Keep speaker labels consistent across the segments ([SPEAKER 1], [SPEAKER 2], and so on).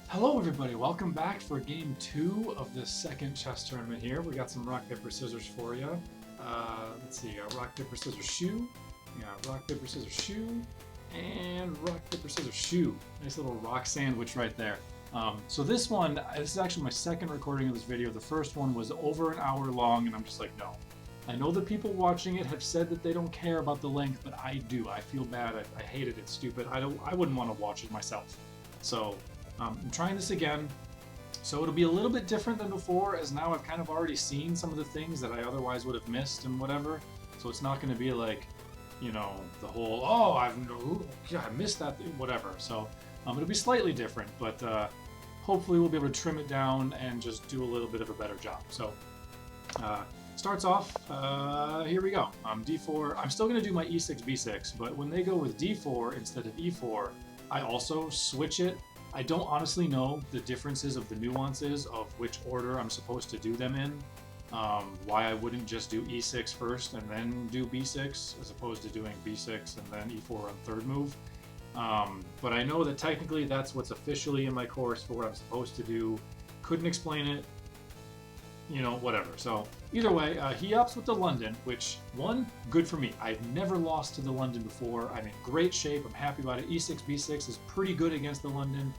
[SPEAKER 1] Hello everybody, welcome back for game 2 of the second chess tournament here. We got some rock, paper, scissors for you. Let's see, rock, paper, scissors, shoe. We got rock, paper, scissors, shoe. And rock, paper, scissors, shoe. Nice little rock sandwich right there. So this is actually my second recording of this video. The first one was over an hour long and I'm just like, no. I know the people watching it have said that they don't care about the length, but I do. I feel bad, I hate it, it's stupid. I wouldn't want to watch it myself. So I'm trying this again, so it'll be a little bit different than before, as now I've kind of already seen some of the things that I otherwise would have missed and whatever. So it's not going to be like, you know, the whole, oh, I missed that, whatever. So it'll be slightly different, but hopefully we'll be able to trim it down and just do a little bit of a better job. So starts off, here we go. D4, I'm still going to do my E6, B6, but when they go with D4 instead of E4, I also switch it. I don't honestly know the differences of the nuances of which order I'm supposed to do them in. Why I wouldn't just do E6 first and then do B6 as opposed to doing B6 and then E4 on third move. But I know that technically that's what's officially in my course for what I'm supposed to do. Couldn't explain it, you know, whatever. So either way, he ups with the London, which, one, good for me. I've never lost to the London before. I'm in great shape. I'm happy about it. E6, B6 is pretty good against the London.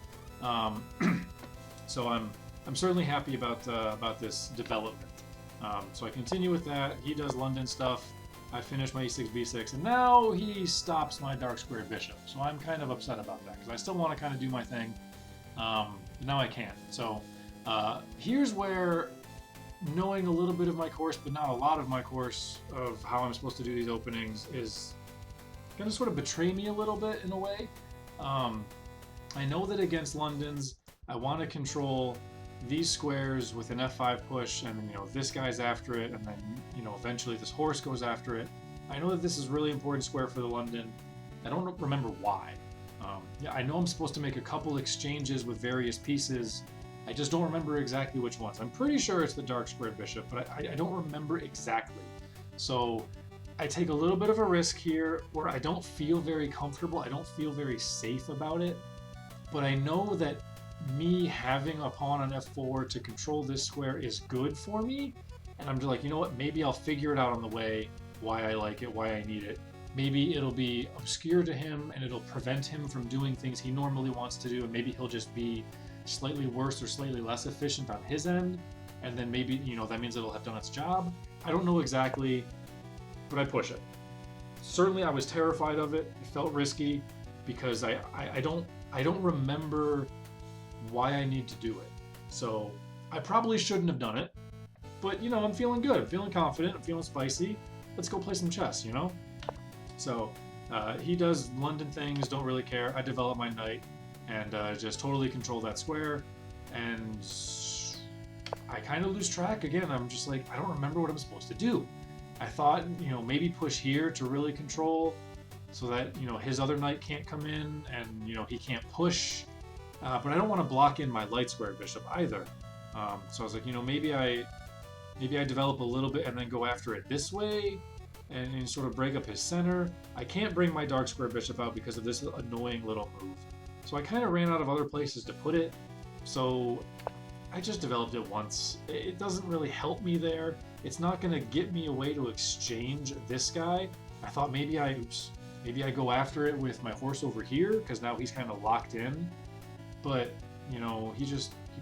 [SPEAKER 1] So I'm certainly happy about this development. So I continue with that. He does London stuff. I finish my E6, B6, and now he stops my dark squared bishop. So I'm kind of upset about that because I still want to kind of do my thing. Now I can't. So here's where knowing a little bit of my course, but not a lot of my course of how I'm supposed to do these openings is going to sort of betray me a little bit in a way. I know that against Londons, I want to control these squares with an F5 push, and you know this guy's after it, and then you know eventually this horse goes after it. I know that this is a really important square for the London. I don't remember why. Yeah, I know I'm supposed to make a couple exchanges with various pieces. I just don't remember exactly which ones. I'm pretty sure it's the dark squared bishop, but I don't remember exactly. So I take a little bit of a risk here where I don't feel very comfortable. I don't feel very safe about it. But I know that me having a pawn on F4 to control this square is good for me. And I'm just like, you know what? Maybe I'll figure it out on the way, why I like it, why I need it. Maybe it'll be obscure to him and it'll prevent him from doing things he normally wants to do. And maybe he'll just be slightly worse or slightly less efficient on his end, and then maybe, you know, that means it'll have done its job. I don't know exactly, but I push it. Certainly I was terrified of it. It felt risky because I don't remember why I need to do it. So I probably shouldn't have done it, but you know, I'm feeling good. I'm feeling confident. I'm feeling spicy. Let's go play some chess, you know? So he does London things, don't really care. I develop my knight and just totally control that square, and I kind of lose track again. I'm just like, I don't remember what I'm supposed to do. I thought, you know, maybe push here to really control so that, you know, his other knight can't come in and, you know, he can't push, but I don't want to block in my light squared bishop either. So I was like, you know, maybe I develop a little bit and then go after it this way and sort of break up his center. I can't bring my dark squared bishop out because of this annoying little move. So I kind of ran out of other places to put it, so I just developed it once. It doesn't really help me there. It's not going to get me a way to exchange this guy. I thought maybe I go after it with my horse over here, because now he's kind of locked in. But, you know, he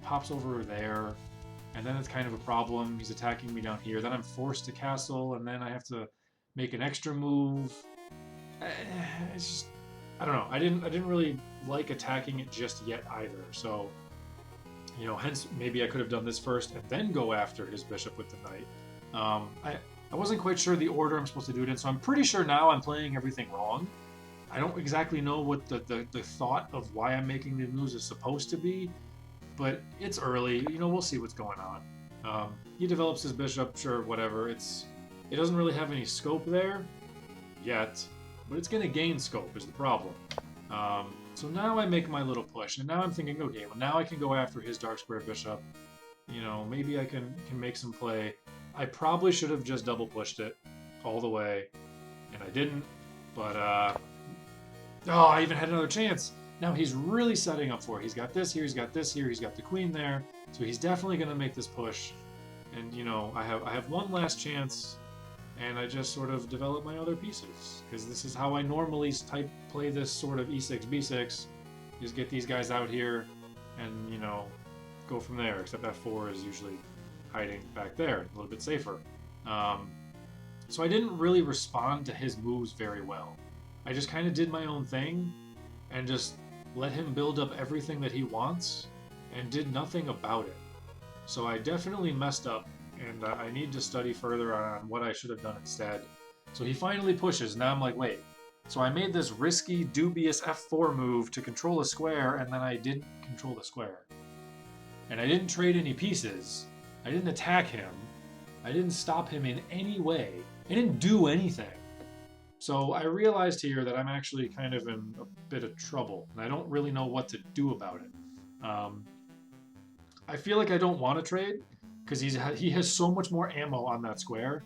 [SPEAKER 1] pops over there, and then it's kind of a problem. He's attacking me down here. Then I'm forced to castle, and then I have to make an extra move. It's just, I don't know. I didn't really like attacking it just yet either. So, you know, hence maybe I could have done this first and then go after his bishop with the knight. I wasn't quite sure the order I'm supposed to do it in, so I'm pretty sure now I'm playing everything wrong. I don't exactly know what the thought of why I'm making the moves is supposed to be, but it's early. You know, we'll see what's going on. He develops his bishop, sure, whatever. It doesn't really have any scope there yet. But it's going to gain scope is the problem. So now I make my little push, and now I'm thinking, okay, well now I can go after his dark square bishop. You know, maybe I can make some play. I probably should have just double pushed it all the way, and I didn't. But oh, I even had another chance. Now he's really setting up for it. He's got this here, he's got this here, he's got the queen there, so he's definitely going to make this push. And you know, I have one last chance, and I just sort of develop my other pieces, because this is how I normally play this sort of e6 b6, is get these guys out here, and you know, go from there. Except f4 is usually hiding back there, a little bit safer. So I didn't really respond to his moves very well. I just kind of did my own thing, and just let him build up everything that he wants, and did nothing about it. So I definitely messed up, and I need to study further on what I should have done instead. So he finally pushes, and now I'm like, wait. So I made this risky, dubious f4 move to control a square, and then I didn't control the square. And I didn't trade any pieces. I didn't attack him. I didn't stop him in any way. I didn't do anything. So I realized here that I'm actually kind of in a bit of trouble, and I don't really know what to do about it. I feel like I don't want to trade, because he has so much more ammo on that square,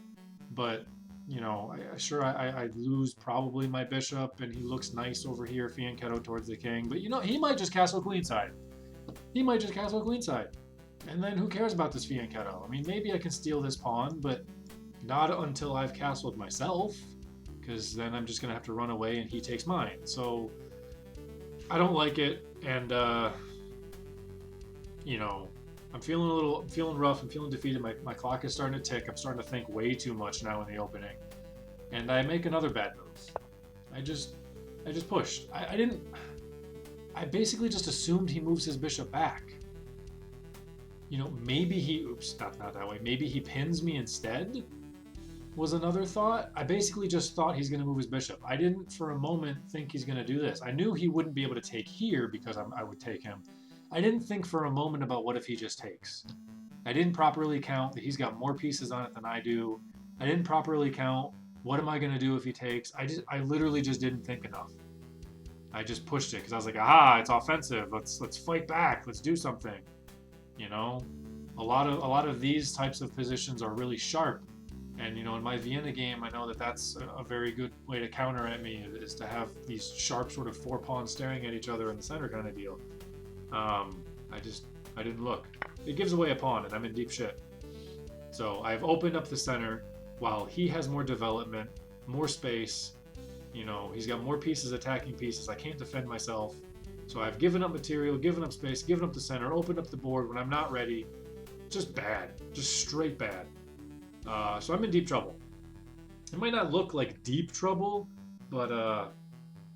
[SPEAKER 1] but you know, I lose probably my bishop, and he looks nice over here, fianchetto towards the king, but you know, he might just castle queenside. He might just castle queenside. And then who cares about this fianchetto? I mean, maybe I can steal this pawn, but not until I've castled myself, because then I'm just going to have to run away and he takes mine. So I don't like it, and you know, I'm feeling rough, I'm feeling defeated. My clock is starting to tick. I'm starting to think way too much now in the opening. And I make another bad move. I just pushed. I basically just assumed he moves his bishop back. You know, maybe he, oops, not that way. Maybe he pins me instead, was another thought. I basically just thought he's going to move his bishop. I didn't for a moment think he's going to do this. I knew he wouldn't be able to take here because I would take him. I didn't think for a moment about what if he just takes. I didn't properly count that he's got more pieces on it than I do. I didn't properly count what am I going to do if he takes. I literally just didn't think enough. I just pushed it because I was like, aha, it's offensive. Let's fight back. Let's do something. You know, a lot of these types of positions are really sharp, and you know, in my Vienna game, I know that that's a very good way to counter at me, is to have these sharp sort of four pawns staring at each other in the center kind of deal. I didn't look. It gives away a pawn, and I'm in deep shit. So I've opened up the center while he has more development, more space. You know, he's got more pieces, attacking pieces. I can't defend myself. So I've given up material, given up space, given up the center, opened up the board when I'm not ready. Just bad. Just straight bad. So I'm in deep trouble. It might not look like deep trouble, but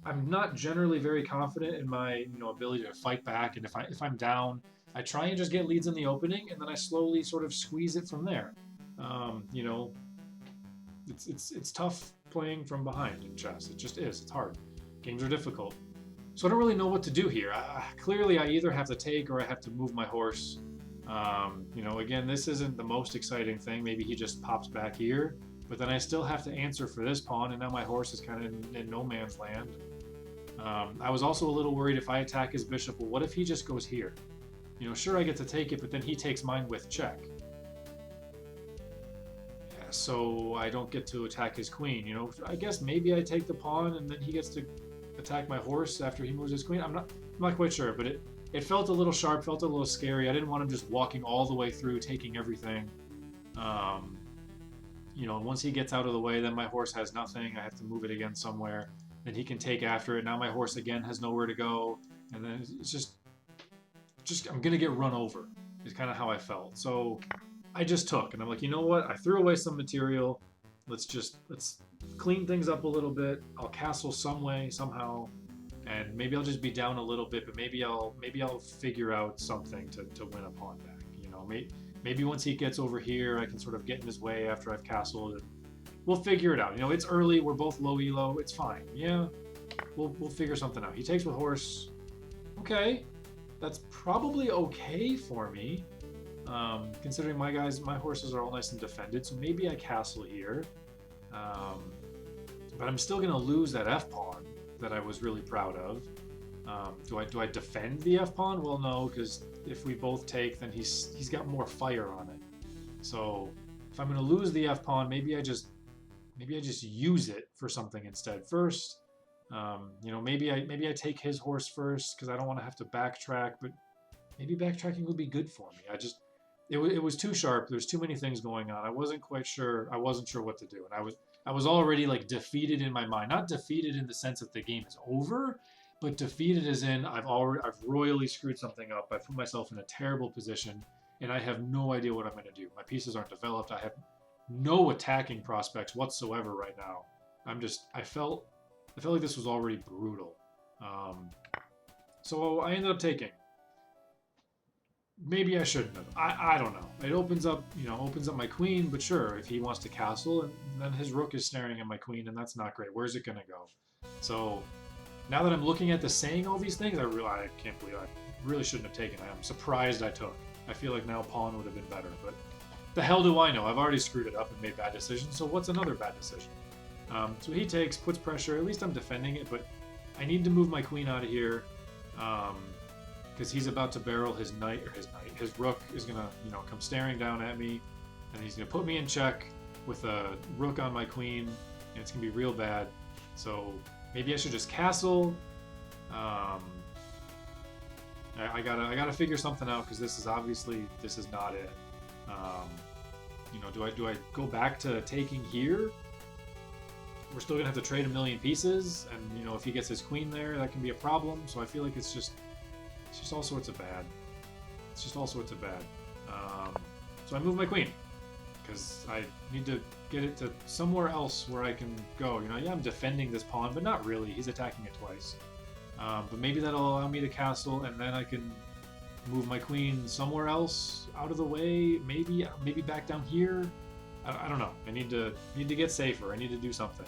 [SPEAKER 1] I'm not generally very confident in my ability to fight back. And if I'm down, I try and just get leads in the opening, and then I slowly sort of squeeze it from there. You know, it's tough playing from behind in chess. It just is. It's hard. Games are difficult. So I don't really know what to do here. Clearly, I either have to take or I have to move my horse. You know, again, this isn't the most exciting thing. Maybe he just pops back here, but then I still have to answer for this pawn, and now my horse is kind of in no man's land. I was also a little worried if I attack his bishop, well, what if he just goes here? You know, sure, I get to take it, but then he takes mine with check. Yeah, so I don't get to attack his queen. You know, I guess maybe I take the pawn, and then he gets to attack my horse after he moves his queen. I'm not quite sure, but it felt a little sharp, felt a little scary. I didn't want him just walking all the way through, taking everything. You know, once he gets out of the way, then my horse has nothing. I have to move it again somewhere. Then he can take after it. Now my horse again has nowhere to go. And then it's just I'm going to get run over is kind of how I felt. So I just took, and I'm like, you know what? I threw away some material. Let's clean things up a little bit. I'll castle some way, somehow. And maybe I'll just be down a little bit, but maybe I'll figure out something to win a pawn back. You know, maybe once he gets over here, I can sort of get in his way after I've castled. And we'll figure it out. You know, it's early. We're both low elo. It's fine. Yeah, we'll figure something out. He takes with horse. Okay, that's probably okay for me, considering my horses are all nice and defended. So maybe I castle here, but I'm still gonna lose that f pawn that I was really proud of. Do I defend the f pawn? Well, no, because if we both take, then he's got more fire on it. So if I'm gonna lose the f pawn, maybe I just use it for something instead. First, You know, maybe I take his horse first because I don't want to have to backtrack, but maybe backtracking would be good for me. It was too sharp. There's too many things going on. I wasn't quite sure. I wasn't sure what to do, and I was already like defeated in my mind. Not defeated in the sense that the game is over, but defeated as in I've royally screwed something up. I've put myself in a terrible position, and I have no idea what I'm going to do. My pieces aren't developed. I have no attacking prospects whatsoever right now. I felt like this was already brutal. So I ended up taking. Maybe I shouldn't have. I don't know. It opens up my queen, but sure, if he wants to castle, and then his rook is staring at my queen, and that's not great. Where's it gonna go? So now that I'm looking at this, saying all these things, I can't believe I really shouldn't have taken. I'm surprised I took. I feel like now pawn would have been better, but the hell do I know? I've already screwed it up and made bad decisions, so what's another bad decision? So he takes, puts pressure. At least I'm defending it, but I need to move my queen out of here. Because he's about to barrel his rook is gonna, come staring down at me, and he's gonna put me in check with a rook on my queen, and it's gonna be real bad. So maybe I should just castle. I gotta figure something out because this is not it. Do I go back to taking here? We're still gonna have to trade a million pieces, and if he gets his queen there, that can be a problem. So I feel like it's just all sorts of bad. So I move my queen because I need to get it to somewhere else where I can go. Yeah, I'm defending this pawn, but not really. He's attacking it twice. But maybe that'll allow me to castle, and then I can move my queen somewhere else out of the way. Maybe back down here. I don't know. I need to get safer. I need to do something.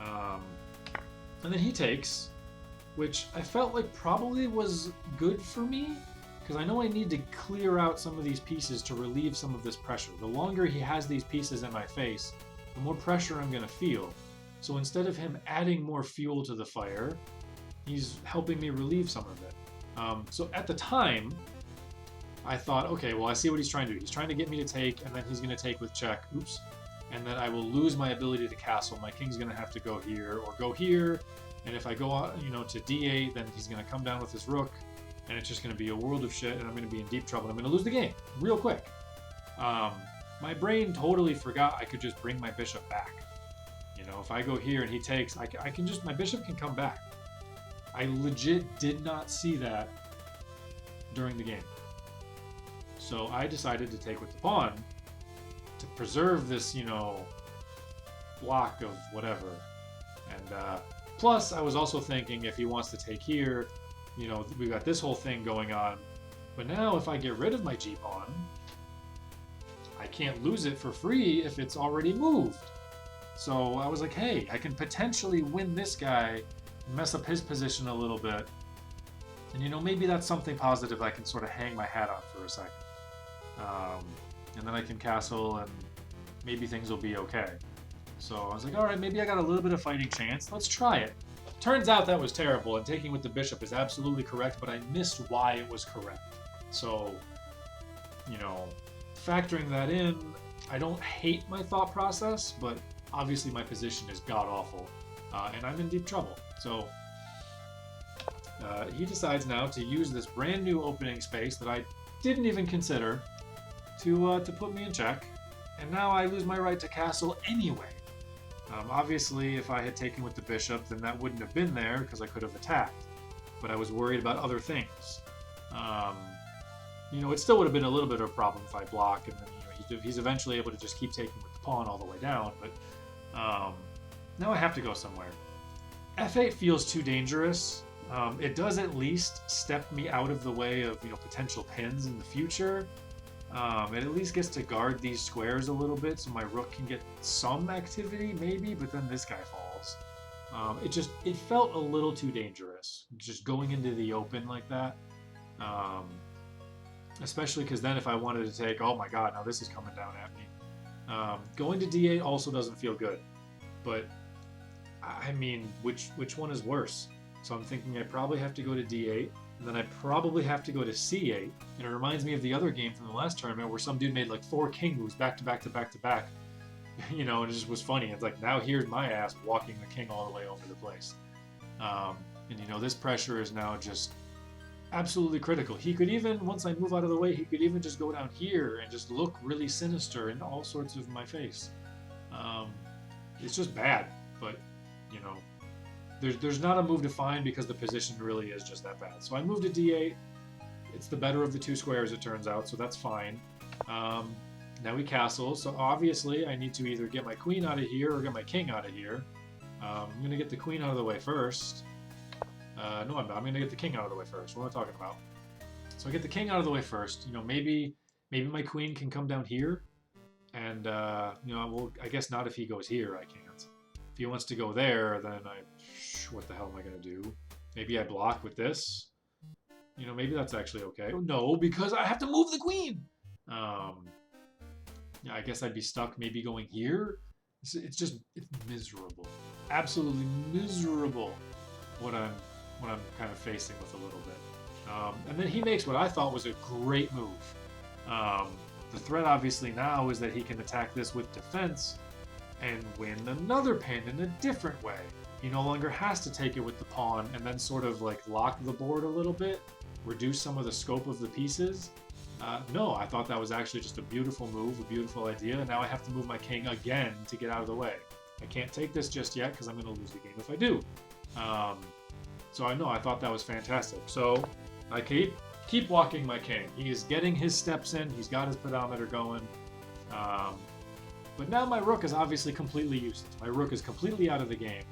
[SPEAKER 1] And then he takes, which I felt like probably was good for me, because I know I need to clear out some of these pieces to relieve some of this pressure. The longer he has these pieces in my face, the more pressure I'm going to feel. So instead of him adding more fuel to the fire, he's helping me relieve some of it. So at the time, I thought, okay, well, I see what he's trying to do. He's trying to get me to take, and then he's going to take with check. Oops. And then I will lose my ability to castle. My king's going to have to go here or go here. And if I go out, to d8, then he's going to come down with his rook, and it's just going to be a world of shit, and I'm going to be in deep trouble. I'm going to lose the game real quick. My brain totally forgot I could just bring my bishop back. If I go here and he takes, my bishop can come back. I legit did not see that during the game. So I decided to take with the pawn to preserve this, block of whatever. And plus, I was also thinking if he wants to take here, we've got this whole thing going on. But now if I get rid of my g-pawn, I can't lose it for free if it's already moved. So I was like, hey, I can potentially win this guy, mess up his position a little bit. And maybe that's something positive I can sort of hang my hat on for a second. And then I can castle and maybe things will be okay. So I was like, all right, maybe I got a little bit of fighting chance. Let's try it. Turns out that was terrible, and taking with the bishop is absolutely correct, but I missed why it was correct. So, factoring that in, I don't hate my thought process, but obviously my position is god-awful, and I'm in deep trouble. So he decides now to use this brand new opening space that I didn't even consider to put me in check, and now I lose my right to castle anyway. Obviously, if I had taken with the bishop, then that wouldn't have been there because I could have attacked, but I was worried about other things. It still would have been a little bit of a problem if I block, and then he's eventually able to just keep taking with the pawn all the way down, but now I have to go somewhere. f8 feels too dangerous. It does at least step me out of the way of potential pins in the future. It at least gets to guard these squares a little bit, so my rook can get some activity, maybe, but then this guy falls. It felt a little too dangerous, just going into the open like that. Especially because then if I wanted to take, oh my god, now this is coming down at me. Going to d8 also doesn't feel good, but I mean, which one is worse? So I'm thinking I probably have to go to d8, and then I probably have to go to c8. And it reminds me of the other game from the last tournament where some dude made like 4 king moves back to back to back to back. And it just was funny. It's like, now here's my ass walking the king all the way over the place. And you know, this pressure is now just absolutely critical. He could even, once I move out of the way, he could even just go down here and just look really sinister in all sorts of my face. It's just bad, but you know, there's not a move to find because the position really is just that bad. So I moved to d8. It's the better of the two squares, it turns out, so that's fine. Now he castles, so obviously I need to either get my queen out of here or get my king out of here. I'm going to get the queen out of the way first. No, I'm not. I'm going to get the king out of the way first. What am I talking about? So I get the king out of the way first. You know, maybe my queen can come down here. And, you know, well, I guess not if he goes here, I can't. If he wants to go there, then what the hell am I going to do? Maybe I block with this. You know, maybe that's actually okay. No, because I have to move the queen. Yeah, I guess I'd be stuck maybe going here. It's miserable. Absolutely miserable what I'm kind of facing with a little bit. And then he makes what I thought was a great move. The threat obviously now is that he can attack this with defense and win another pin in a different way. He no longer has to take it with the pawn and then sort of like lock the board a little bit, reduce some of the scope of the pieces. No, I thought that was actually just a beautiful move, a beautiful idea, and now I have to move my king again to get out of the way. I can't take this just yet because I'm going to lose the game if I do. So I thought that was fantastic. So I keep walking my king. He is getting his steps in, he's got his pedometer going. But now my rook is obviously completely useless. My rook is completely out of the game.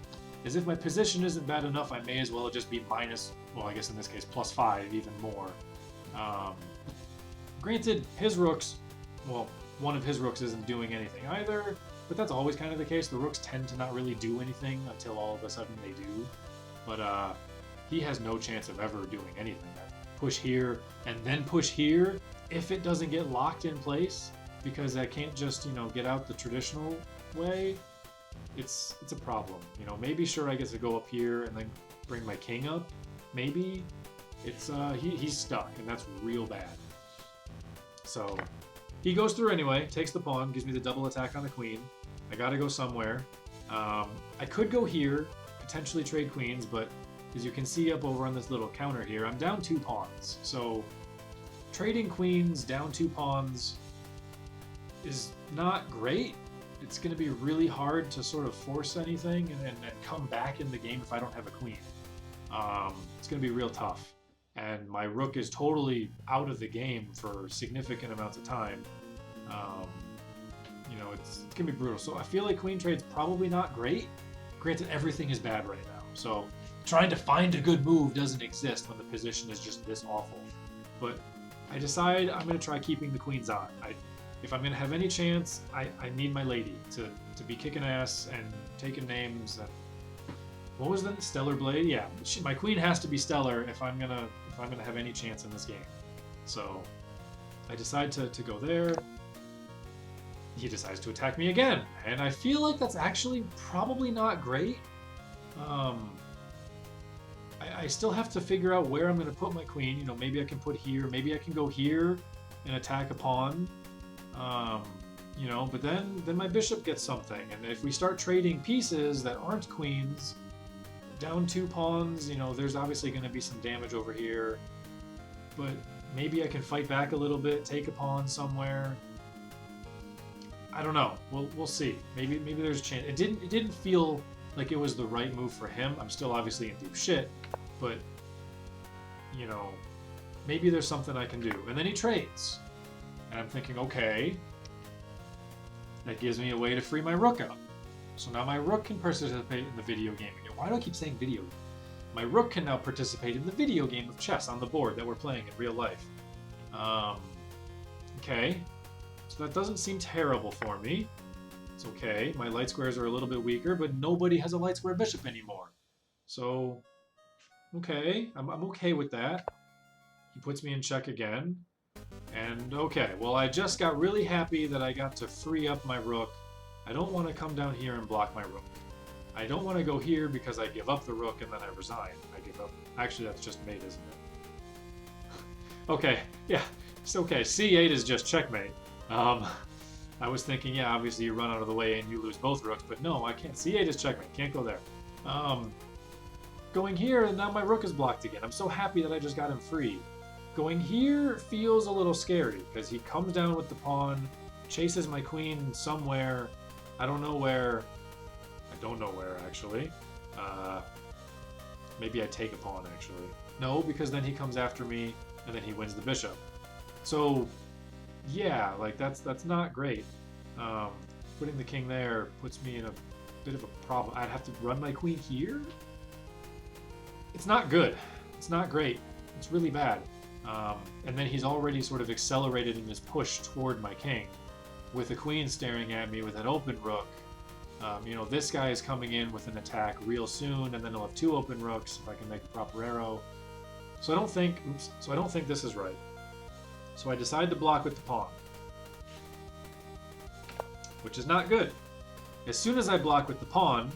[SPEAKER 1] As if my position isn't bad enough, I may as well just be minus, well, I guess in this case, +5, even more. Granted, his rooks, well, one of his rooks isn't doing anything either, but that's always kind of the case. The rooks tend to not really do anything until all of a sudden they do. But he has no chance of ever doing anything. Push here and then push here if it doesn't get locked in place, because I can't just, you know, get out the traditional way. It's a problem. You know, maybe sure I get to go up here and then bring my king up. Maybe it's he's stuck, and that's real bad. So he goes through anyway, takes the pawn, gives me the double attack on the queen. I gotta go somewhere. I could go here, potentially trade queens, but as you can see up over on this little counter here, I'm down 2 pawns. So trading queens down 2 pawns is not great. It's going to be really hard to sort of force anything and come back in the game if I don't have a queen. It's going to be real tough. And my rook is totally out of the game for significant amounts of time. You know, it's going to be brutal. So I feel like queen trade's probably not great. Granted, everything is bad right now. So trying to find a good move doesn't exist when the position is just this awful. But I decide I'm going to try keeping the queens on. If I'm going to have any chance, I need my lady to be kicking ass and taking names. And what was that? Stellar Blade? Yeah, my queen has to be stellar if I'm gonna have any chance in this game. So I decide to go there. He decides to attack me again, and I feel like that's actually probably not great. I still have to figure out where I'm going to put my queen. You know, maybe I can put here, maybe I can go here and attack a pawn. You know, but then my bishop gets something, and if we start trading pieces that aren't queens, down 2 pawns, you know, there's obviously going to be some damage over here. But maybe I can fight back a little bit, take a pawn somewhere. I don't know. We'll see. Maybe there's a chance. It didn't feel like it was the right move for him. I'm still obviously in deep shit, but you know, maybe there's something I can do. And then he trades, and I'm thinking, okay, that gives me a way to free my rook up. So now my rook can participate in the video game again. Why do I keep saying video game? My rook can now participate in the video game of chess on the board that we're playing in real life. Okay, so that doesn't seem terrible for me. It's okay. My light squares are a little bit weaker, but nobody has a light square bishop anymore. So, okay, I'm okay with that. He puts me in check again. And okay, well, I just got really happy that I got to free up my rook. I don't want to come down here and block my rook. I don't want to go here because I give up the rook and then I resign. I give up. Actually, that's just mate, isn't it? Okay, yeah, it's okay. C8 is just checkmate. I was thinking, yeah, obviously you run out of the way and you lose both rooks, but no, I can't. C8 is checkmate. Can't go there. Going here, and now my rook is blocked again. I'm so happy that I just got him free. Going here feels a little scary, because he comes down with the pawn, chases my queen somewhere. I don't know where. I don't know where, actually. Maybe I take a pawn, actually. No, because then he comes after me, and then he wins the bishop. So, yeah, like, that's not great. Putting the king there puts me in a bit of a problem. I'd have to run my queen here? It's not good. It's not great. It's really bad. And then he's already sort of accelerated in this push toward my king, with the queen staring at me with an open rook. You know, this guy is coming in with an attack real soon, and then he'll have 2 open rooks if I can make a proper arrow. So I don't think, so I don't think this is right. So I decide to block with the pawn, which is not good. As soon as I block with the pawn,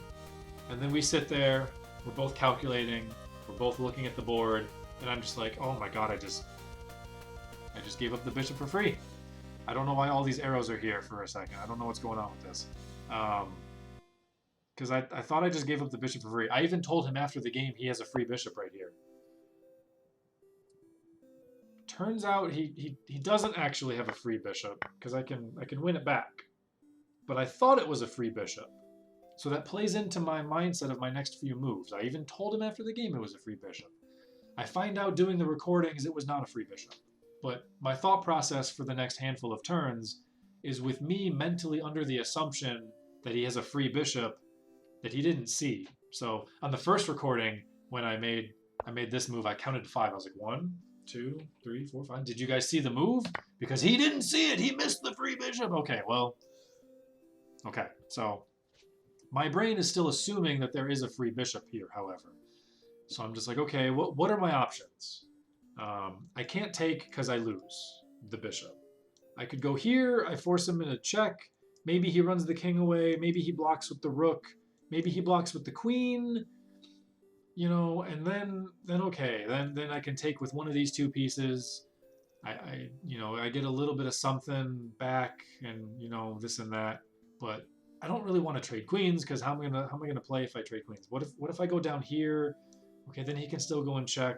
[SPEAKER 1] and then we sit there, we're both calculating, we're both looking at the board, and I'm just like, oh my god, I just gave up the bishop for free. I don't know why all these arrows are here for a second. I don't know what's going on with this. Because I thought I just gave up the bishop for free. I even told him after the game he has a free bishop right here. Turns out he doesn't actually have a free bishop, because I can win it back. But I thought it was a free bishop. So that plays into my mindset of my next few moves. I even told him after the game it was a free bishop. I find out doing the recordings it was not a free bishop. But my thought process for the next handful of turns is with me mentally under the assumption that he has a free bishop that he didn't see. So on the first recording, when I made this move, I counted to 5. I was like, 1, 2, 3, 4, 5. Did you guys see the move? Because he didn't see it. He missed the free bishop. Okay, well, okay. So my brain is still assuming that there is a free bishop here, however. So I'm just like, okay, what are my options? I can't take because I lose the bishop. I could go here, I force him in a check, maybe he runs the king away, maybe he blocks with the rook, maybe he blocks with the queen, you know, and then okay, then I can take with one of these 2 pieces. You know, I get a little bit of something back, and you know, this and that, but I don't really want to trade queens, because how am I gonna play if I trade queens? What if I go down here? Okay, then he can still go and check.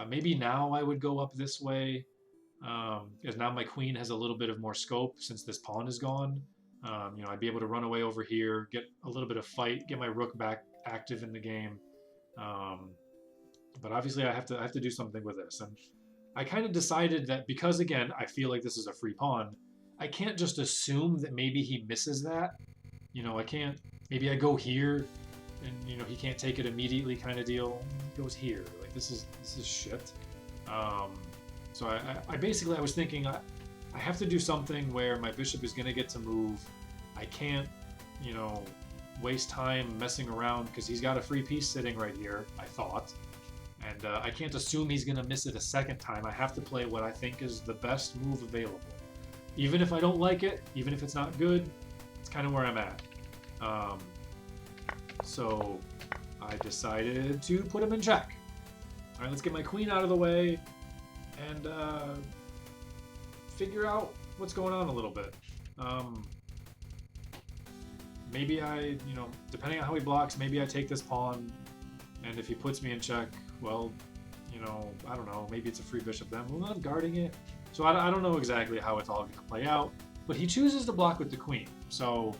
[SPEAKER 1] Maybe now I would go up this way, because now my queen has a little bit of more scope since this pawn is gone. You know, I'd be able to run away over here, get a little bit of fight, get my rook back active in the game. But obviously I have to do something with this. And I kind of decided that because, again, I feel like this is a free pawn, I can't just assume that maybe he misses that. You know, I can't, maybe I go here and, you know, he can't take it immediately kind of deal. He goes here. Like, this is shit. So I basically, I was thinking, I have to do something where my bishop is going to get to move. I can't, you know, waste time messing around, because he's got a free piece sitting right here, I thought. And I can't assume he's going to miss it a second time. I have to play what I think is the best move available. Even if I don't like it, even if it's not good, it's kind of where I'm at. So I decided to put him in check. All right, let's get my queen out of the way and figure out what's going on a little bit. Maybe I, you know, depending on how he blocks, maybe I take this pawn, and if he puts me in check, well, you know, I don't know, maybe it's a free bishop then. Well, I'm guarding it. So I don't know exactly how it's all going to play out, but he chooses to block with the queen. So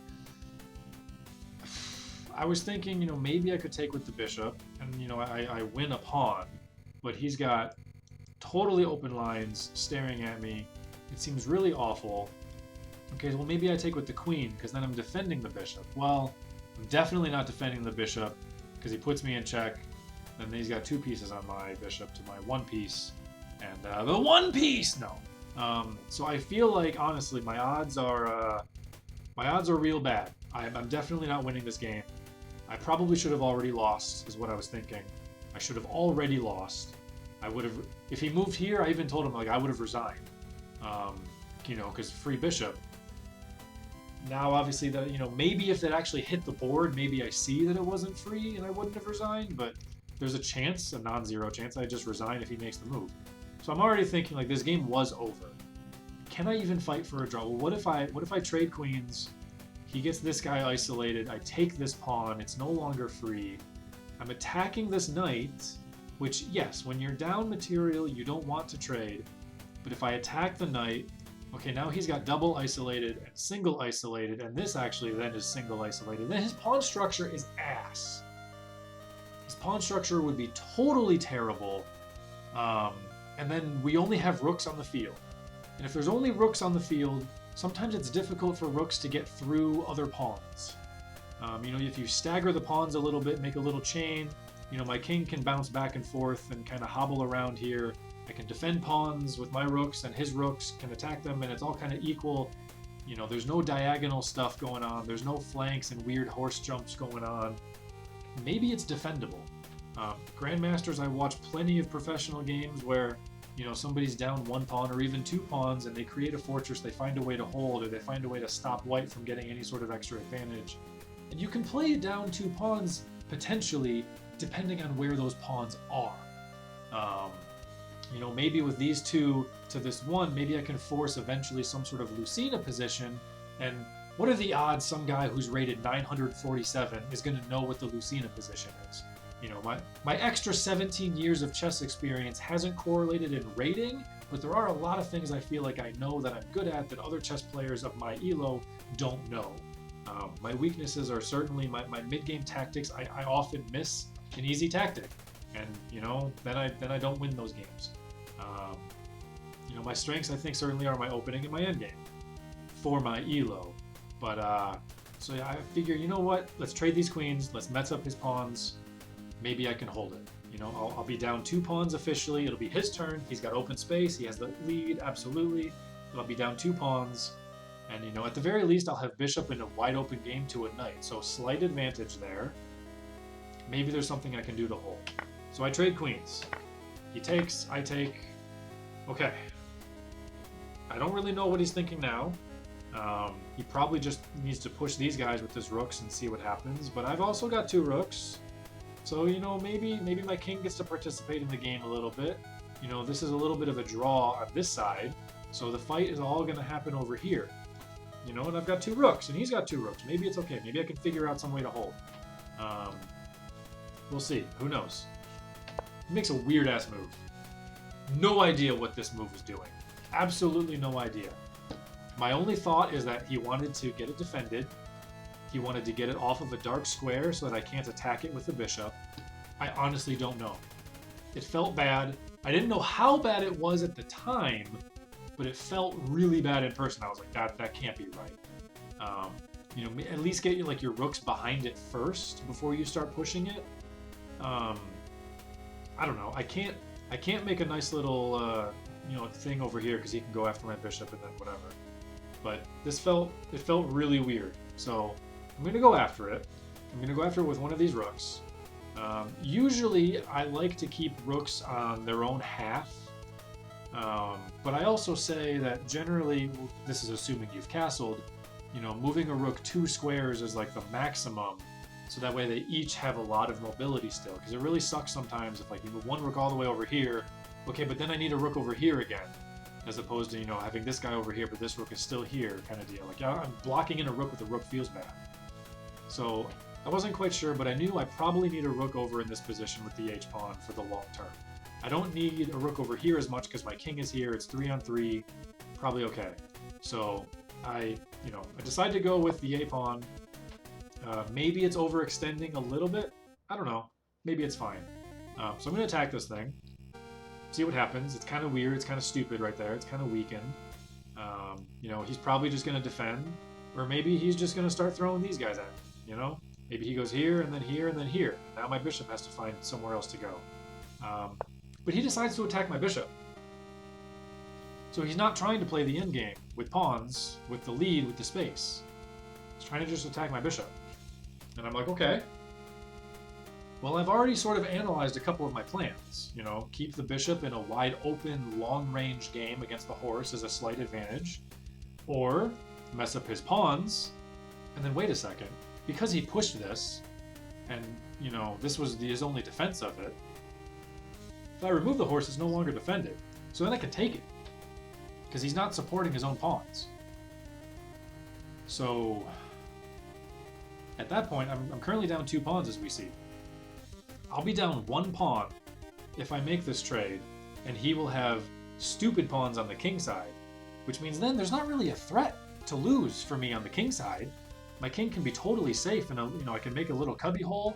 [SPEAKER 1] I was thinking, you know, maybe I could take with the bishop, and, you know, I win a pawn, but he's got totally open lines staring at me. It seems really awful. Okay, well, maybe I take with the queen, because then I'm defending the bishop. Well, I'm definitely not defending the bishop, because he puts me in check, and then he's got 2 pieces on my bishop to my 1 piece, and the 1 piece! No. So I feel like, honestly, my odds are real bad. I'm definitely not winning this game. I probably should have already lost, is what I was thinking. I should have already lost. I would have, if he moved here, I even told him, like, I would have resigned. You know, because free bishop. Now, obviously, that, you know, maybe if it actually hit the board, maybe I see that it wasn't free and I wouldn't have resigned, but there's a chance, a non-zero chance, I just resign if he makes the move. So I'm already thinking, like, this game was over. Can I even fight for a draw? Well, what if I trade queens? He gets this guy isolated. I take this pawn. It's no longer free. I'm attacking this knight, which, yes, when you're down material, you don't want to trade. But if I attack the knight, okay, now he's got double isolated and single isolated, and this actually then is single isolated. Then his pawn structure is ass. His pawn structure would be totally terrible. And then we only have rooks on the field. And if there's only rooks on the field, sometimes it's difficult for rooks to get through other pawns. You know, if you stagger the pawns a little bit, make a little chain, you know, my king can bounce back and forth and kind of hobble around here. I can defend pawns with my rooks, and his rooks can attack them, and it's all kind of equal. You know, there's no diagonal stuff going on. There's no flanks and weird horse jumps going on. Maybe it's defendable. Grandmasters, I watch plenty of professional games where, you know, somebody's down one pawn or even two pawns and they create a fortress, they find a way to hold, or they find a way to stop white from getting any sort of extra advantage. And you can play down two pawns, potentially, depending on where those pawns are. You know, maybe with these two to this one, maybe I can force eventually some sort of Lucina position. And what are the odds some guy who's rated 947 is going to know what the Lucina position is? You know, my extra 17 years of chess experience hasn't correlated in rating, but there are a lot of things I feel like I know that I'm good at that other chess players of my elo don't know. My weaknesses are certainly my mid-game tactics. I often miss an easy tactic, and you know, then I don't win those games. You know, my strengths I think certainly are my opening and my endgame for my elo. But so yeah, I figure, you know what? Let's trade these queens. Let's mess up his pawns. Maybe I can hold it. You know, I'll be down two pawns officially. It'll be his turn. He's got open space. He has the lead, absolutely. But I'll be down two pawns. And, you know, at the very least, I'll have bishop in a wide open game to a knight. So slight advantage there. Maybe there's something I can do to hold. So I trade queens. He takes, I take. Okay. I don't really know what he's thinking now. He probably just needs to push these guys with his rooks and see what happens. But I've also got two rooks. So, you know, maybe my king gets to participate in the game a little bit. You know, this is a little bit of a draw on this side. So the fight is all going to happen over here. You know, and I've got two rooks, and he's got two rooks. Maybe it's okay. Maybe I can figure out some way to hold. We'll see. Who knows? He makes a weird-ass move. No idea what this move is doing. Absolutely no idea. My only thought is that he wanted to get it defended. He wanted to get it off of a dark square so that I can't attack it with the bishop. I honestly don't know. It felt bad. I didn't know how bad it was at the time, but it felt really bad in person. I was like, that can't be right. You know, at least get your rooks behind it first before you start pushing it. I don't know. I can't make a nice little you know, thing over here because he can go after my bishop and then whatever. But it felt really weird. So I'm gonna go after it. I'm gonna go after it with one of these rooks. Usually I like to keep rooks on their own half. But I also say that generally, this is assuming you've castled, you know, moving a rook 2 squares is like the maximum, so that way they each have a lot of mobility still, because it really sucks sometimes if like you move one rook all the way over here, okay, but then I need a rook over here again, as opposed to, you know, having this guy over here, but this rook is still here kind of deal. Like, yeah, I'm blocking in a rook with a rook feels bad. So I wasn't quite sure, but I knew I probably need a rook over in this position with the h-pawn for the long term. I don't need a rook over here as much because my king is here. It's 3-on-3, probably okay. So I decide to go with the a-pawn. Maybe it's overextending a little bit. I don't know. Maybe it's fine. So I'm going to attack this thing. See what happens. It's kind of weird. It's kind of stupid right there. It's kind of weakened. You know, he's probably just going to defend. Or maybe he's just going to start throwing these guys at me, you know? Maybe he goes here, and then here, and then here. Now my bishop has to find somewhere else to go. But he decides to attack my bishop. So he's not trying to play the endgame with pawns, with the lead, with the space. He's trying to just attack my bishop. And I'm like, okay. Well, I've already sort of analyzed a couple of my plans. You know, keep the bishop in a wide open, long-range game against the horse as a slight advantage. Or mess up his pawns. And then wait a second. Because he pushed this, and, you know, this was his only defense of it, if I remove the horse, it's no longer defended. So then I can take it. Because he's not supporting his own pawns. So at that point, I'm currently down 2 pawns, as we see. I'll be down 1 pawn if I make this trade, and he will have stupid pawns on the king side, which means then there's not really a threat to lose for me on the king side. My king can be totally safe, and I can make a little cubby hole.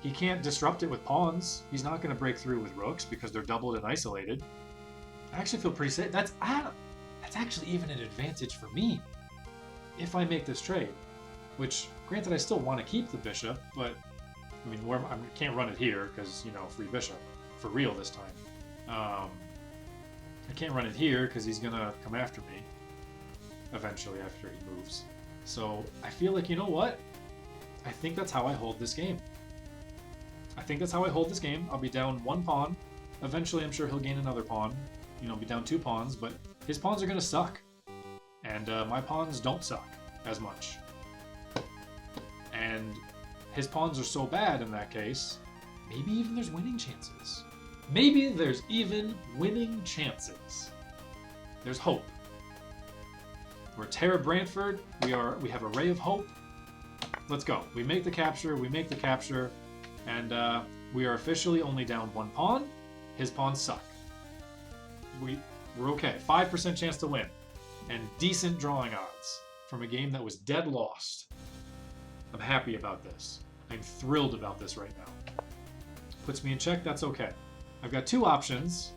[SPEAKER 1] He can't disrupt it with pawns. He's not going to break through with rooks because they're doubled and isolated. I actually feel pretty safe. That's actually even an advantage for me if I make this trade. Which, granted, I still want to keep the bishop, but I mean, I can't run it here because, free bishop for real this time. I can't run it here because he's gonna come after me eventually after he moves. So I feel like, you know what? I think that's how I hold this game. I'll be down 1 pawn. Eventually, I'm sure he'll gain another pawn. Be down 2 pawns, but his pawns are gonna suck, and my pawns don't suck as much. And his pawns are so bad in that case, maybe even there's winning chances. There's hope. We're Tara Brantford. We have a ray of hope. Let's go. We make the capture, and we are officially only down 1 pawn. His pawns suck. We're okay. 5% chance to win, and decent drawing odds from a game that was dead lost. I'm happy about this. I'm thrilled about this right now. Puts me in check, that's okay. I've got 2 options.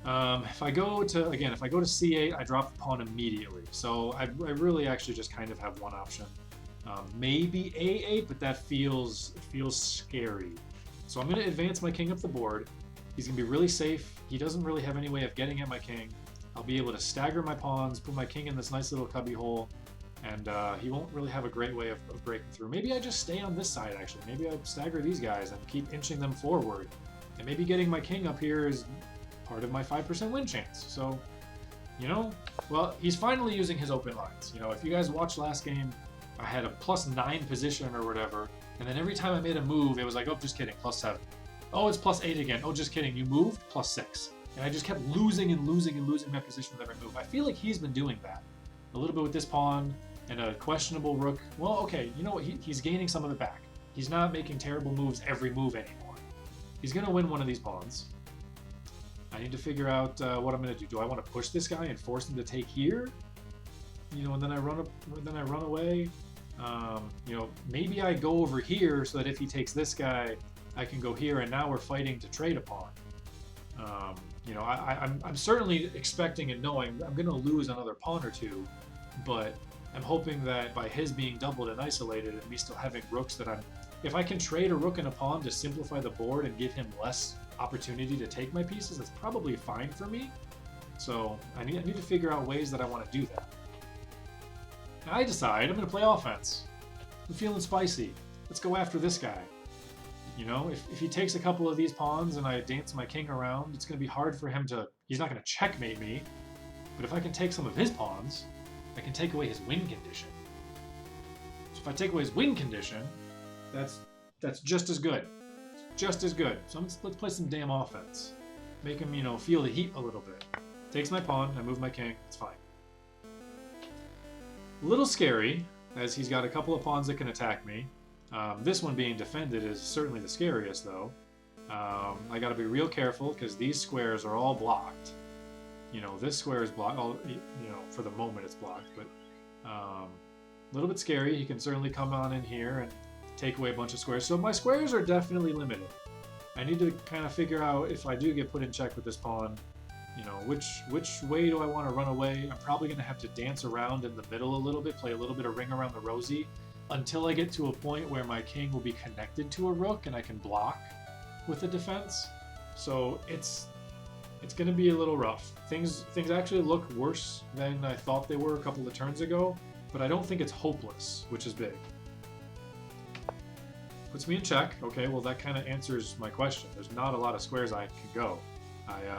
[SPEAKER 1] If I go to C8, I drop the pawn immediately. So I really actually just kind of have 1 option. Maybe A8, but that feels scary. So I'm going to advance my king up the board. He's going to be really safe. He doesn't really have any way of getting at my king. I'll be able to stagger my pawns, put my king in this nice little cubby hole, and he won't really have a great way of breaking through. Maybe I just stay on this side, actually. Maybe I stagger these guys and keep inching them forward. And maybe getting my king up here is part of my 5% win chance. So, well, he's finally using his open lines. If you guys watched last game, I had a +9 position or whatever, and then every time I made a move, it was like, oh, just kidding, +7. Oh, it's +8 again. Oh, just kidding, you moved, +6. And I just kept losing and losing and losing my position with every move. I feel like he's been doing that a little bit with this pawn and a questionable rook. Well, okay, you know what? He's gaining some of it back. He's not making terrible moves every move anymore. He's going to win one of these pawns. I need to figure out what I'm going to do. Do I want to push this guy and force him to take here? And then I run away. Maybe I go over here so that if he takes this guy, I can go here, and now we're fighting to trade a pawn. I'm certainly expecting and knowing I'm going to lose another pawn or 2, but I'm hoping that by his being doubled and isolated and me still having rooks if I can trade a rook and a pawn to simplify the board and give him less opportunity to take my pieces, that's probably fine for me. So I need to figure out ways that I want to do that. And I decide I'm going to play offense. I'm feeling spicy. Let's go after this guy. If he takes a couple of these pawns and I dance my king around, it's going to be hard for him he's not going to checkmate me. But if I can take some of his pawns, I can take away his win condition. So if I take away his win condition, that's just as good. Just as good. So let's play some damn offense. Make him, feel the heat a little bit. Takes my pawn, I move my king, it's fine. A little scary, as he's got a couple of pawns that can attack me. This one being defended is certainly the scariest, though. I gotta be real careful, because these squares are all blocked. This square is blocked. For the moment it's blocked, but a little bit scary. He can certainly come on in here and take away a bunch of squares. So my squares are definitely limited. I need to kind of figure out, if I do get put in check with this pawn, which way do I want to run away? I'm probably going to have to dance around in the middle a little bit, play a little bit of ring around the rosy, until I get to a point where my king will be connected to a rook and I can block with the defense. So it's going to be a little rough. Things actually look worse than I thought they were a couple of turns ago, but I don't think it's hopeless, which is big. Puts me in check. Okay, well that kind of answers my question. There's not a lot of squares I can go.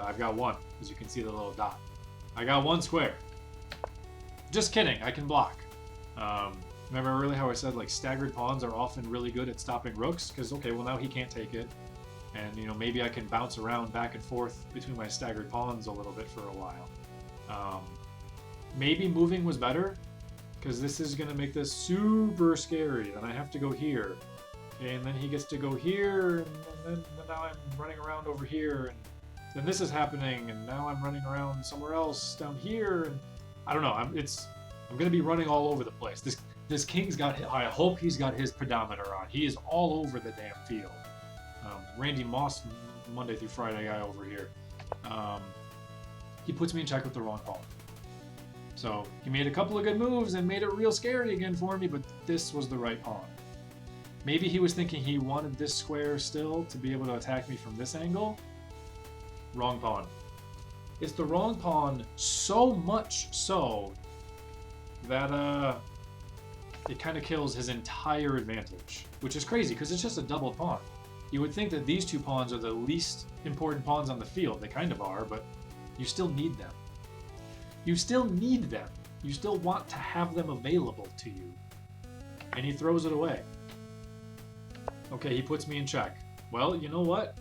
[SPEAKER 1] I've got 1, as you can see the little dot. I got 1 square. Just kidding, I can block. Remember earlier how I said staggered pawns are often really good at stopping rooks? Because, okay, well now he can't take it. And, maybe I can bounce around back and forth between my staggered pawns a little bit for a while. Maybe moving was better, because this is going to make this super scary. Then I have to go here. Okay, and then he gets to go here, and then now I'm running around over here, and then this is happening, and now I'm running around somewhere else down here, and I don't know. I'm gonna be running all over the place. This king's got. I hope he's got his pedometer on. He is all over the damn field. Randy Moss, Monday through Friday guy over here. He puts me in check with the wrong pawn. So he made a couple of good moves and made it real scary again for me, but this was the right pawn. Maybe he was thinking he wanted this square still to be able to attack me from this angle. Wrong pawn. It's the wrong pawn so much so that it kind of kills his entire advantage, which is crazy because it's just a double pawn. You would think that these two pawns are the least important pawns on the field. They kind of are, but you still need them. You still need them. You still want to have them available to you. And he throws it away. Okay, he puts me in check. Well, you know what?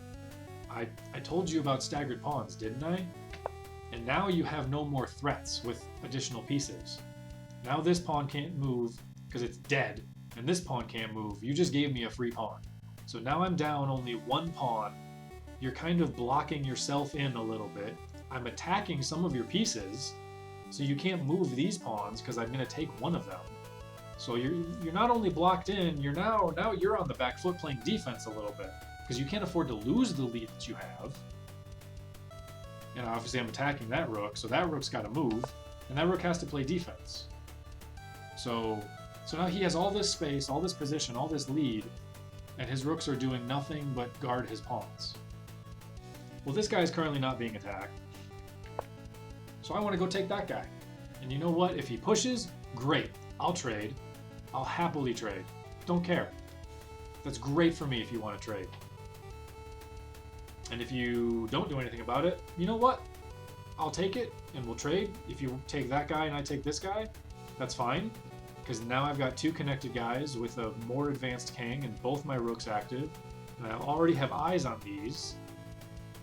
[SPEAKER 1] I told you about staggered pawns, didn't I? And now you have no more threats with additional pieces. Now this pawn can't move because it's dead, and this pawn can't move. You just gave me a free pawn. So now I'm down only one pawn. You're kind of blocking yourself in a little bit. I'm attacking some of your pieces, so you can't move these pawns because I'm going to take one of them. So you're not only blocked in, you're now you're on the back foot playing defense a little bit because you can't afford to lose the lead that you have. And obviously I'm attacking that rook, so that rook's got to move, and that rook has to play defense. So now he has all this space, all this position, all this lead, and his rooks are doing nothing but guard his pawns. Well, this guy is currently not being attacked, so I want to go take that guy. And you know what? If he pushes, great. I'll trade. I'll happily trade. Don't care. That's great for me if you want to trade. And if you don't do anything about it, you know what? I'll take it and we'll trade. If you take that guy and I take this guy, that's fine. Because now I've got two connected guys with a more advanced king and both my rooks active. And I already have eyes on these.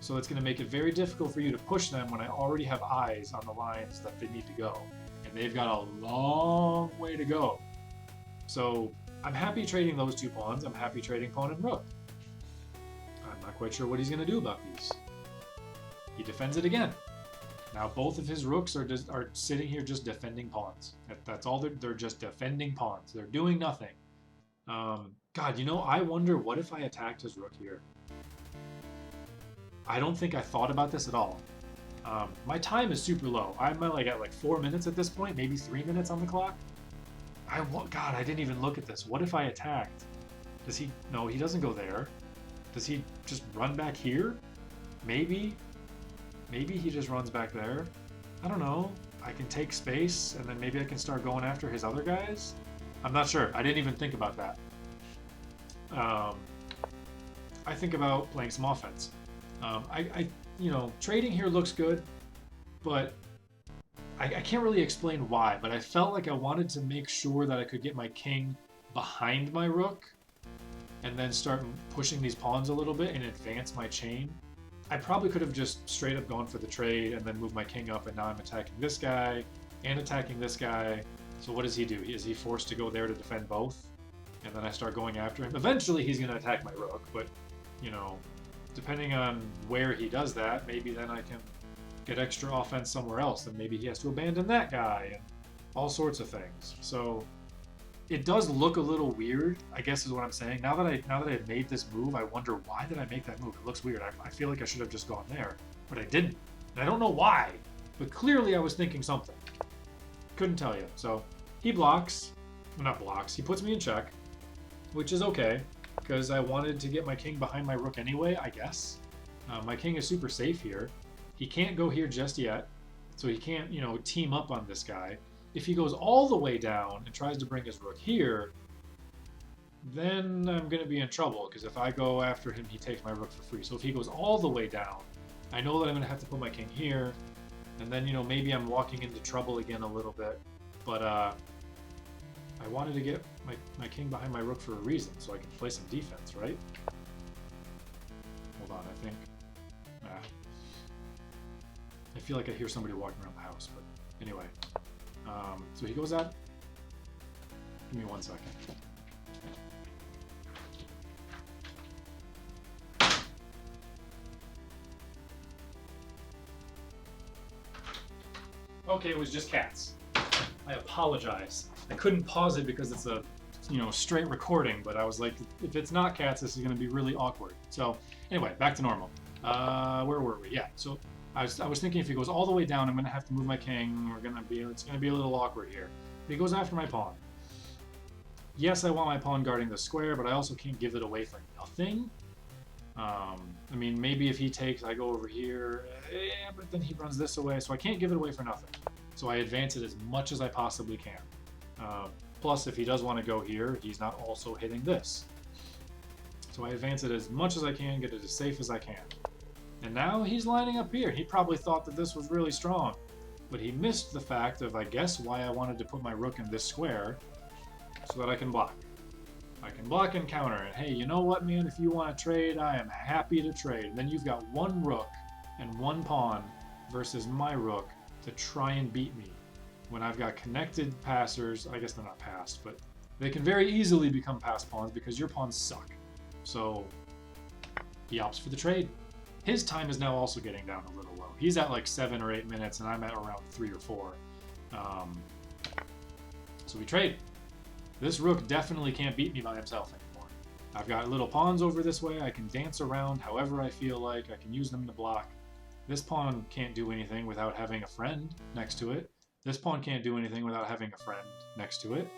[SPEAKER 1] So it's going to make it very difficult for you to push them when I already have eyes on the lines that they need to go. And they've got a long way to go. So I'm happy trading those two pawns. I'm happy trading pawn and rook. I'm not quite sure what he's going to do about these. He defends it again. Now both of his rooks are sitting here just defending pawns. That's all they're just defending pawns. They're doing nothing. God, you know, I wonder what if I attacked his rook here. I don't think I thought about this at all. My time is super low. I'm at like 4 minutes at this point, maybe 3 minutes on the clock. God, I didn't even look at this. What if I attacked? Does he? No, he doesn't go there. Does he just run back here? Maybe. Maybe he just runs back there. I don't know. I can take space, and then maybe I can start going after his other guys? I'm not sure. I didn't even think about that. I think about playing some offense. You know, trading here looks good, but I can't really explain why, but I felt like I wanted to make sure that I could get my king behind my rook and then start pushing these pawns a little bit and advance my chain. I probably could have just straight up gone for the trade and then moved my king up, and now I'm attacking this guy and attacking this guy. So what does he do? Is he forced to go there to defend both? And then I start going after him. Eventually he's going to attack my rook, but, you know, depending on where he does that, maybe then I can get extra offense somewhere else, and maybe he has to abandon that guy and all sorts of things. So it does look a little weird, I guess is what I'm saying. Now that I made this move, I wonder why did I make that move? It looks weird. I feel like I should have just gone there, but I didn't. And I don't know why, but clearly I was thinking something. Couldn't tell you. So he blocks, well, not blocks, he puts me in check, which is okay, because I wanted to get my king behind my rook anyway, I guess. My king is super safe here. He can't go here just yet, so he can't, you know, team up on this guy. If he goes all the way down and tries to bring his rook here, then I'm going to be in trouble, because if I go after him, he takes my rook for free. So if he goes all the way down, I know that I'm going to have to put my king here, and then, you know, maybe I'm walking into trouble again a little bit. But I wanted to get my king behind my rook for a reason, so I can play some defense, right? Hold on, I think. I feel like I hear somebody walking around the house, but anyway. So he goes out. Give me 1 second. Okay, it was just cats. I apologize. I couldn't pause it because it's a, straight recording, but I was like, if it's not cats, this is going to be really awkward. So anyway, back to normal. Where were we? Yeah, so I was thinking if he goes all the way down, I'm going to have to move my king. It's going to be a little awkward here. But he goes after my pawn. Yes, I want my pawn guarding the square, but I also can't give it away for nothing. I mean, maybe if he takes, I go over here, but then he runs this away, so I can't give it away for nothing. So I advance it as much as I possibly can. Plus, if he does want to go here, he's not also hitting this. So I advance it as much as I can, get it as safe as I can. And now he's lining up here. He probably thought that this was really strong, but he missed the fact of, I guess, why I wanted to put my rook in this square, so that I can block. I can block and counter, and hey, you know what, man? If you want to trade, I am happy to trade. And then you've got one rook and one pawn versus my rook to try and beat me. When I've got connected passers, I guess they're not passed, but they can very easily become passed pawns because your pawns suck. So he opts for the trade. His time is now also getting down a little low. He's at like 7 or 8 minutes, and I'm at around 3 or 4. So we trade. This rook definitely can't beat me by himself anymore. I've got little pawns over this way. I can dance around however I feel like. I can use them to block. This pawn can't do anything without having a friend next to it. This pawn can't do anything without having a friend next to it.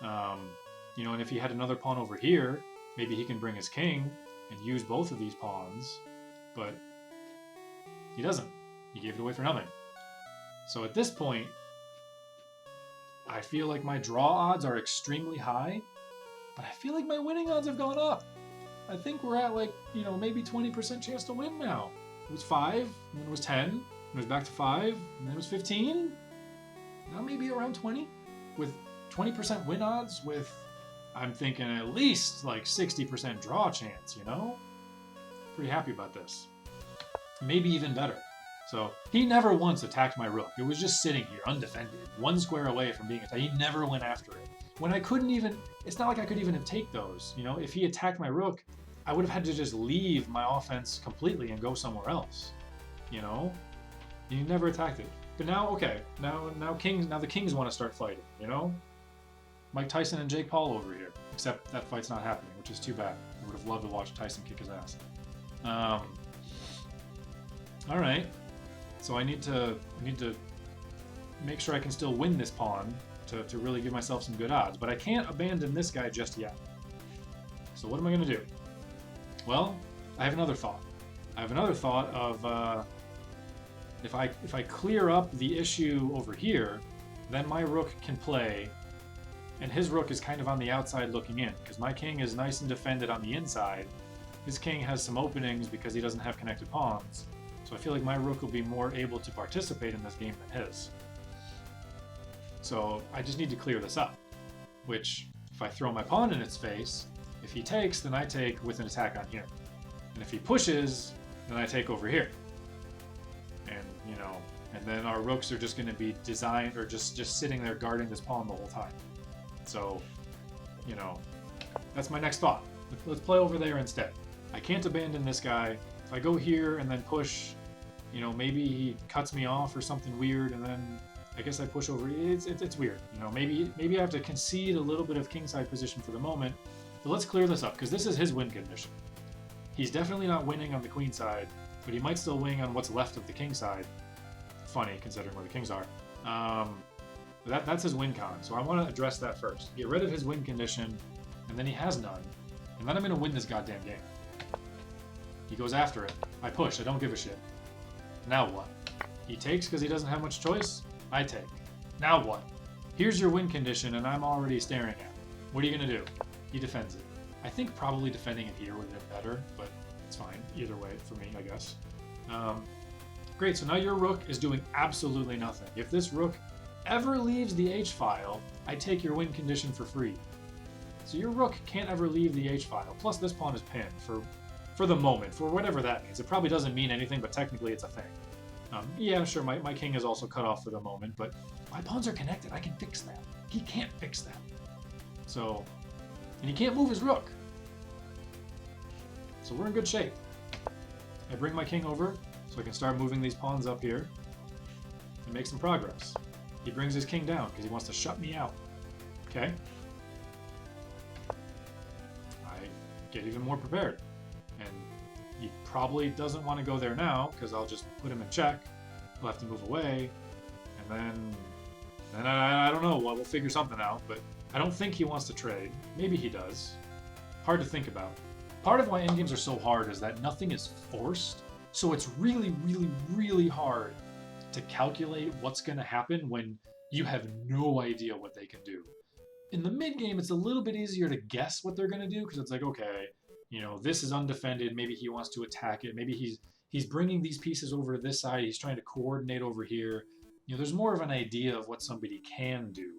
[SPEAKER 1] And if he had another pawn over here, maybe he can bring his king and use both of these pawns, but he doesn't. He gave it away for nothing. So at this point, I feel like my draw odds are extremely high, but I feel like my winning odds have gone up. I think we're at maybe 20% chance to win now. It was 5, and then it was 10, and it was back to 5, and then it was 15. Now maybe around 20, with 20% win odds, with, I'm thinking at least like 60% draw chance, Pretty happy about this. Maybe even better. So he never once attacked my rook. It was just sitting here undefended, 1 square away from being attacked. He never went after it. When I couldn't even, it's not like I could even have taken those. If he attacked my rook, I would have had to just leave my offense completely and go somewhere else. He never attacked it. But now, okay, now the Kings want to start fighting, Mike Tyson and Jake Paul over here. Except that fight's not happening, which is too bad. I would have loved to watch Tyson kick his ass. All right. So I need to make sure I can still win this pawn to really give myself some good odds. But I can't abandon this guy just yet. So what am I going to do? Well, I have another thought. I have another thought of if I clear up the issue over here, then my rook can play, and his rook is kind of on the outside looking in, because my king is nice and defended on the inside. His king has some openings because he doesn't have connected pawns. So I feel like my rook will be more able to participate in this game than his. So I just need to clear this up, which if I throw my pawn in its face, if he takes, then I take with an attack on here. And if he pushes, then I take over here. And then our rooks are just going to be designed or just sitting there guarding this pawn the whole time. So, that's my next thought. Let's play over there instead. I can't abandon this guy. If I go here and then push, maybe he cuts me off or something weird, and then I guess I push over. It's weird. Maybe I have to concede a little bit of kingside position for the moment. But let's clear this up, because this is his win condition. He's definitely not winning on the queen side, but he might still win on what's left of the king side. Funny, considering where the kings are. That's his win con, so I want to address that first. Get rid of his win condition, and then he has none. And then I'm going to win this goddamn game. He goes after it. I push. I don't give a shit. Now what? He takes because he doesn't have much choice? I take. Now what? Here's your win condition, and I'm already staring at it. What are you going to do? He defends it. I think probably defending it here would have been better, but it's fine. Either way for me, I guess. Great, so now your rook is doing absolutely nothing. If this rook ever leaves the H-file, I take your win condition for free. So your rook can't ever leave the H-file. Plus this pawn is pinned for the moment, for whatever that means. It probably doesn't mean anything, but technically it's a thing. Yeah, sure, my king is also cut off for the moment, but my pawns are connected. I can fix that. He can't fix that. So, and he can't move his rook. So we're in good shape. I bring my king over, so I can start moving these pawns up here. and make some progress. He brings his king down because he wants to shut me out. Okay? I get even more prepared. And he probably doesn't want to go there now because I'll just put him in check. He'll have to move away. And then I don't know. Well, we'll figure something out. But I don't think he wants to trade. Maybe he does. Hard to think about. Part of why endgames are so hard is that nothing is forced. So it's really, really, really hard to calculate what's going to happen when you have no idea what they can do. In the mid game, it's a little bit easier to guess what they're going to do because it's like, okay, you know, this is undefended. Maybe he wants to attack it. Maybe he's bringing these pieces over to this side. He's trying to coordinate over here. You know, there's more of an idea of what somebody can do.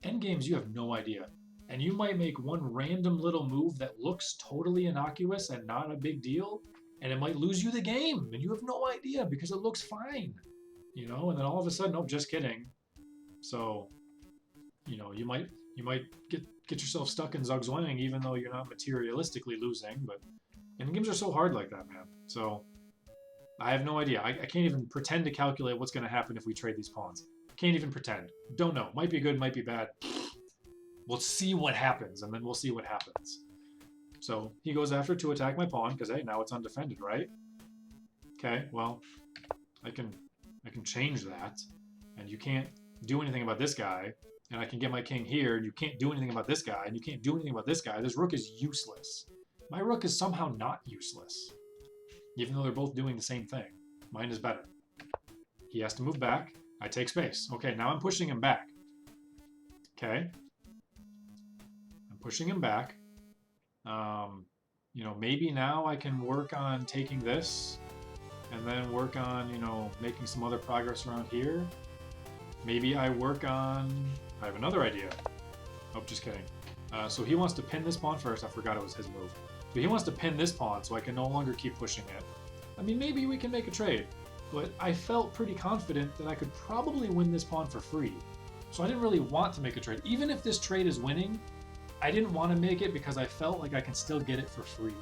[SPEAKER 1] Endgames, you have no idea. And you might make one random little move that looks totally innocuous and not a big deal, and it might lose you the game, and you have no idea because it looks fine, you know. And then all of a sudden, oh, just kidding. So, you know, you might get yourself stuck in Zugzwang even though you're not materialistically losing. But endgames are so hard like that, man. So I have no idea. I can't even pretend to calculate what's going to happen if we trade these pawns. Can't even pretend. Don't know. Might be good, might be bad. We'll see what happens, and then we'll see what happens. So he goes after to attack my pawn because, hey, now it's undefended, right? Okay, well, I can change that, and you can't do anything about this guy, and I can get my king here, and you can't do anything about this guy, and you can't do anything about this guy. This rook is useless. My rook is somehow not useless, even though they're both doing the same thing. Mine is better. He has to move back. I take space. Okay, now I'm pushing him back. Okay. I'm pushing him back. You know, maybe now I can work on taking this and then work on, you know, making some other progress around here. Maybe I work on... I have another idea. Oh, just kidding. So he wants to pin this pawn first. I forgot it was his move. So he wants to pin this pawn so I can no longer keep pushing it. I mean, maybe we can make a trade, but I felt pretty confident that I could probably win this pawn for free. So I didn't really want to make a trade. Even if this trade is winning, I didn't want to make it because I felt like I can still get it for free.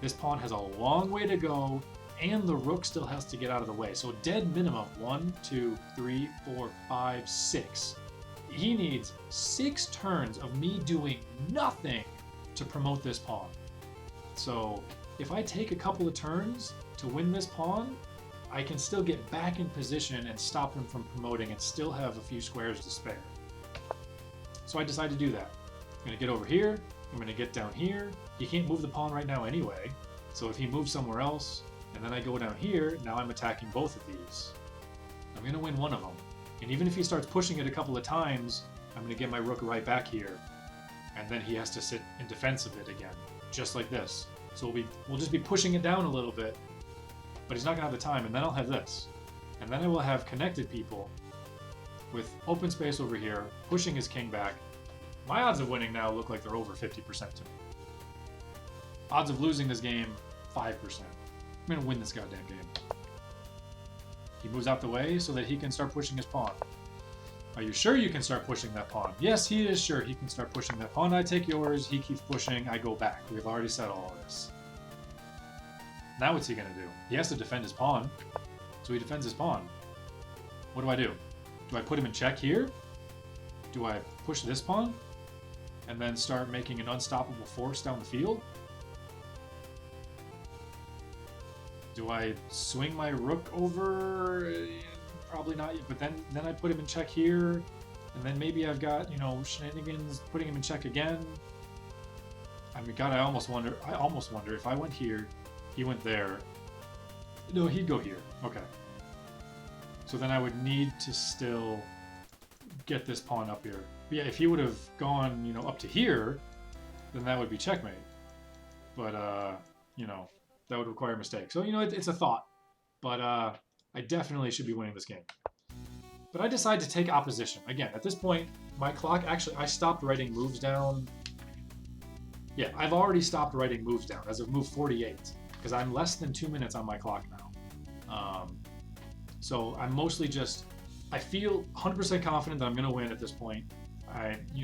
[SPEAKER 1] This pawn has a long way to go, and the rook still has to get out of the way. So dead minimum, 1, 2, 3, 4, 5, 6. He needs 6 turns of me doing nothing to promote this pawn. So if I take a couple of turns to win this pawn, I can still get back in position and stop him from promoting and still have a few squares to spare. So I decided to do that. I'm going to get over here, I'm going to get down here. He can't move the pawn right now anyway, so if he moves somewhere else, and then I go down here, now I'm attacking both of these. I'm going to win one of them. And even if he starts pushing it a couple of times, I'm going to get my rook right back here. And then he has to sit in defense of it again, just like this. So we'll just be pushing it down a little bit, but he's not going to have the time, and then I'll have this. And then I will have connected people with open space over here, pushing his king back. My odds of winning now look like they're over 50% to me. Odds of losing this game, 5%. I'm going to win this goddamn game. He moves out the way so that he can start pushing his pawn. Are you sure you can start pushing that pawn? Yes, he is sure he can start pushing that pawn. I take yours, he keeps pushing, I go back. We've already said all of this. Now what's he going to do? He has to defend his pawn. So he defends his pawn. What do? Do I put him in check here? Do I push this pawn? And then start making an unstoppable force down the field? Do I swing my rook over? Probably not yet, but then I put him in check here, and then maybe I've got, you know, shenanigans putting him in check again. I mean, God, I almost wonder if I went here, he went there. No, he'd go here. Okay. So then I would need to still get this pawn up here. But yeah, if he would have gone, you know, up to here, then that would be checkmate. But, you know, that would require a mistake. So, you know, it's a thought. But I definitely should be winning this game. But I decided to take opposition. Again, at this point, my clock, actually, I stopped writing moves down. Yeah, I've already stopped writing moves down as of move 48, because I'm less than 2 minutes on my clock now. So I'm mostly just, I feel 100% confident that I'm going to win at this point.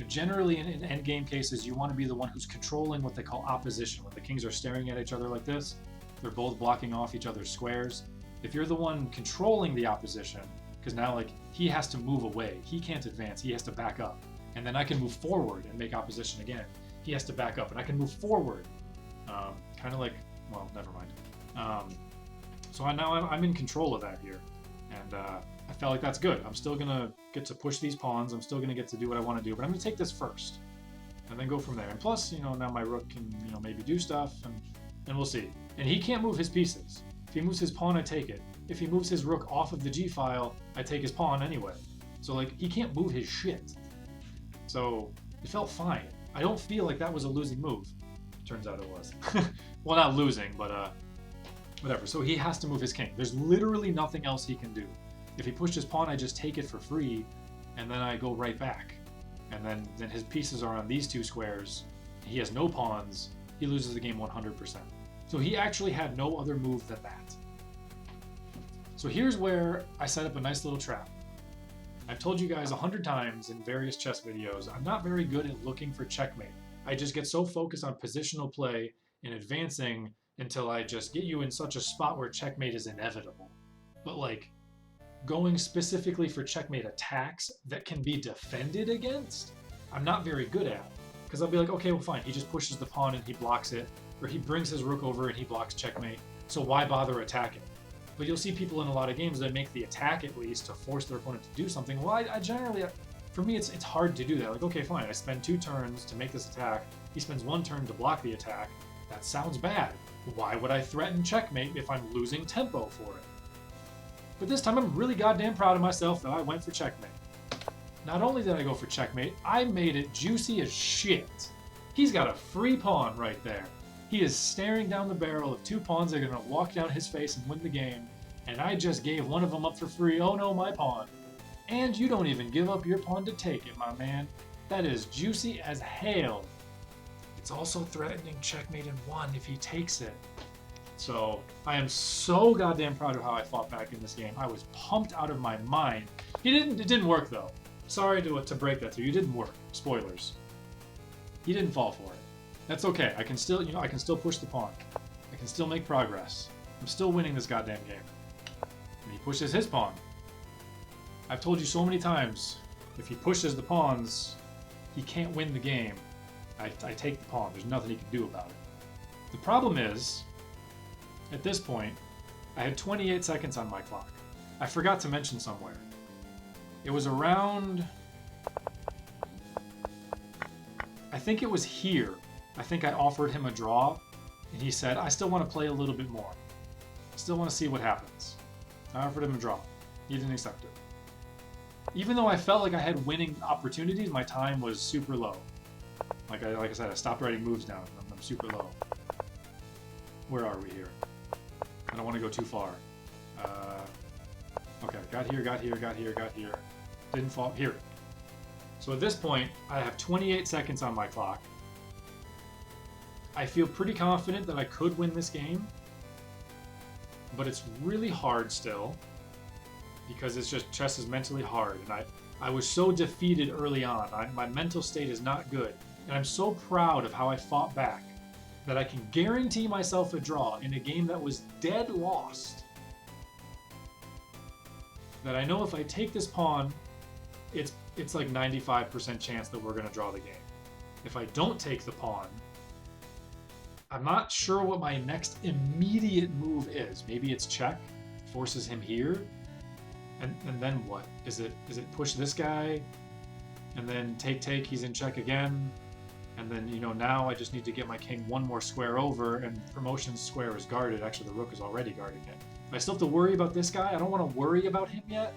[SPEAKER 1] Generally in endgame cases, you want to be the one who's controlling what they call opposition. When the kings are staring at each other like this, they're both blocking off each other's squares. If you're the one controlling the opposition, because now like he has to move away. He can't advance. He has to back up, and then I can move forward and make opposition again. He has to back up, and I can move forward. Kind of like, well, never mind. So now I'm in control of that here, and I felt like that's good. I'm still gonna get to push these pawns. I'm still gonna get to do what I want to do, but I'm gonna take this first, and then go from there. And plus, you know, now my rook can, you know, maybe do stuff, and we'll see. And he can't move his pieces. If he moves his pawn, I take it. If he moves his rook off of the G file, I take his pawn anyway. So like, he can't move his shit. So it felt fine. I don't feel like that was a losing move. Turns out it was. Well, not losing, but whatever. So he has to move his king. There's literally nothing else he can do. If he pushed his pawn, I just take it for free, and then I go right back. And then his pieces are on these two squares. He has no pawns. He loses the game 100%. So he actually had no other move than that. So here's where I set up a nice little trap. I've told you guys 100 times in various chess videos, I'm not very good at looking for checkmate. I just get so focused on positional play and advancing until I just get you in such a spot where checkmate is inevitable. But like, going specifically for checkmate attacks that can be defended against, I'm not very good at. Because I'll be like, okay, well fine, he just pushes the pawn and he blocks it, or he brings his rook over and he blocks checkmate, so why bother attacking? But you'll see people in a lot of games that make the attack at least to force their opponent to do something. Well, I generally, for me, it's hard to do that. Like, okay, fine, I spend 2 turns to make this attack. He spends 1 turn to block the attack. That sounds bad. Why would I threaten checkmate if I'm losing tempo for it? But this time I'm really goddamn proud of myself that I went for checkmate. Not only did I go for checkmate, I made it juicy as shit. He's got a free pawn right there. He is staring down the barrel of 2 pawns that are going to walk down his face and win the game, and I just gave one of them up for free. Oh no, my pawn. And you don't even give up your pawn to take it, my man. That is juicy as hell. It's also threatening checkmate in 1 if he takes it. So I am so goddamn proud of how I fought back in this game. I was pumped out of my mind. It didn't work though. Sorry to break that to you. It didn't work. Spoilers. He didn't fall for it. That's okay. I can still, I can still push the pawn. I can still make progress. I'm still winning this goddamn game. And he pushes his pawn. I've told you so many times, if he pushes the pawns, he can't win the game. I take the pawn. There's nothing he can do about it. The problem is, at this point, I had 28 seconds on my clock. I forgot to mention somewhere. It was around, I think it was here. I think I offered him a draw, and he said, I still want to play a little bit more. I still want to see what happens. I offered him a draw. He didn't accept it. Even though I felt like I had winning opportunities, my time was super low. Like I said, I stopped writing moves down. I'm super low. Where are we here? I don't want to go too far. Okay, got here. Didn't fall. Here. So at this point, I have 28 seconds on my clock. I feel pretty confident that I could win this game, but it's really hard still because it's just chess is mentally hard, and I was so defeated early on. My mental state is not good, and I'm so proud of how I fought back that I can guarantee myself a draw in a game that was dead lost. That I know if I take this pawn, it's like 95% chance that we're going to draw the game. If I don't take the pawn, I'm not sure what my next immediate move is. Maybe it's check, forces him here, and then what? Is it push this guy, and then take, he's in check again, and then, now I just need to get my king 1 more square over, and promotion square is guarded. Actually, the rook is already guarding it. I still have to worry about this guy. I don't want to worry about him yet.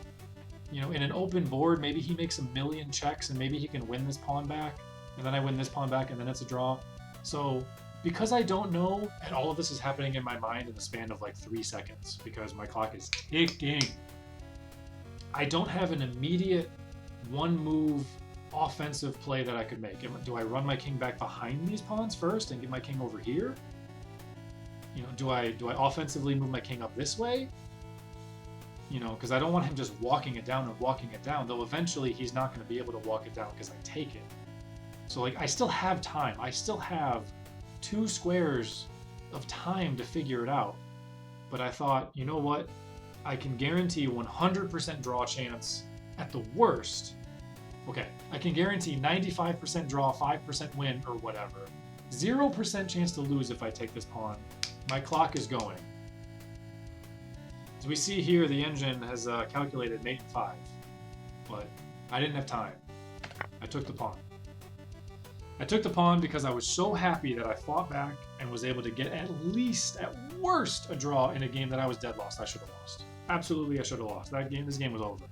[SPEAKER 1] In an open board, maybe he makes 1,000,000 checks, and maybe he can win this pawn back, and then I win this pawn back, and then it's a draw. So, because I don't know, and all of this is happening in my mind in the span of like 3 seconds, because my clock is ticking, I don't have an immediate 1-move offensive play that I could make. Do I run my king back behind these pawns first and get my king over here? Do I offensively move my king up this way? Because I don't want him just walking it down, though eventually he's not going to be able to walk it down because I take it. So I still have time. I still have 2 squares of time to figure it out. But I thought, you know what? I can guarantee 100% draw chance at the worst. Okay, I can guarantee 95% draw, 5% win, or whatever. 0% chance to lose if I take this pawn. My clock is going. As we see here, the engine has calculated mate 5, but I didn't have time. I took the pawn. I took the pawn because I was so happy that I fought back and was able to get at least, at worst, a draw in a game that I was dead lost. I should have lost. Absolutely, I should have lost. This game was over.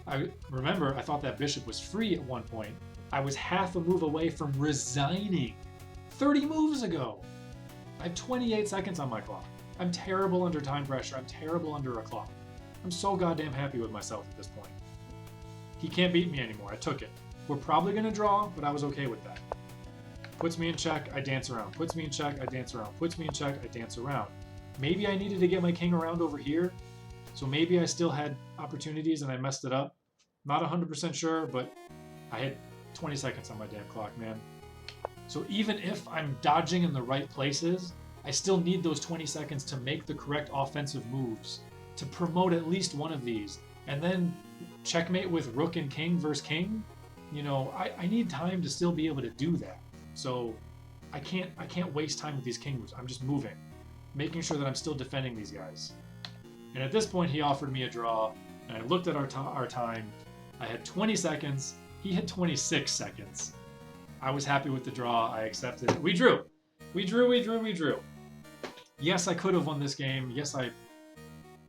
[SPEAKER 1] I remember I thought that bishop was free at one point. I was half a move away from resigning 30 moves ago. I have 28 seconds on my clock. I'm terrible under time pressure. I'm terrible under a clock. I'm so goddamn happy with myself at this point. He can't beat me anymore. I took it. We're probably going to draw, but I was okay with that. Puts me in check, I dance around. Puts me in check, I dance around. Puts me in check, I dance around. Maybe I needed to get my king around over here. So maybe I still had opportunities and I messed it up. Not 100% sure, but I had 20 seconds on my damn clock, man. So even if I'm dodging in the right places, I still need those 20 seconds to make the correct offensive moves, to promote at least one of these. And then checkmate with rook and king versus king. You know, I need time to still be able to do that. So I can't waste time with these king moves. I'm just moving, making sure that I'm still defending these guys. And at this point, he offered me a draw, and I looked at our time. I had 20 seconds. He had 26 seconds. I was happy with the draw. I accepted it. We drew. We drew, we drew, we drew. Yes, I could have won this game. Yes, I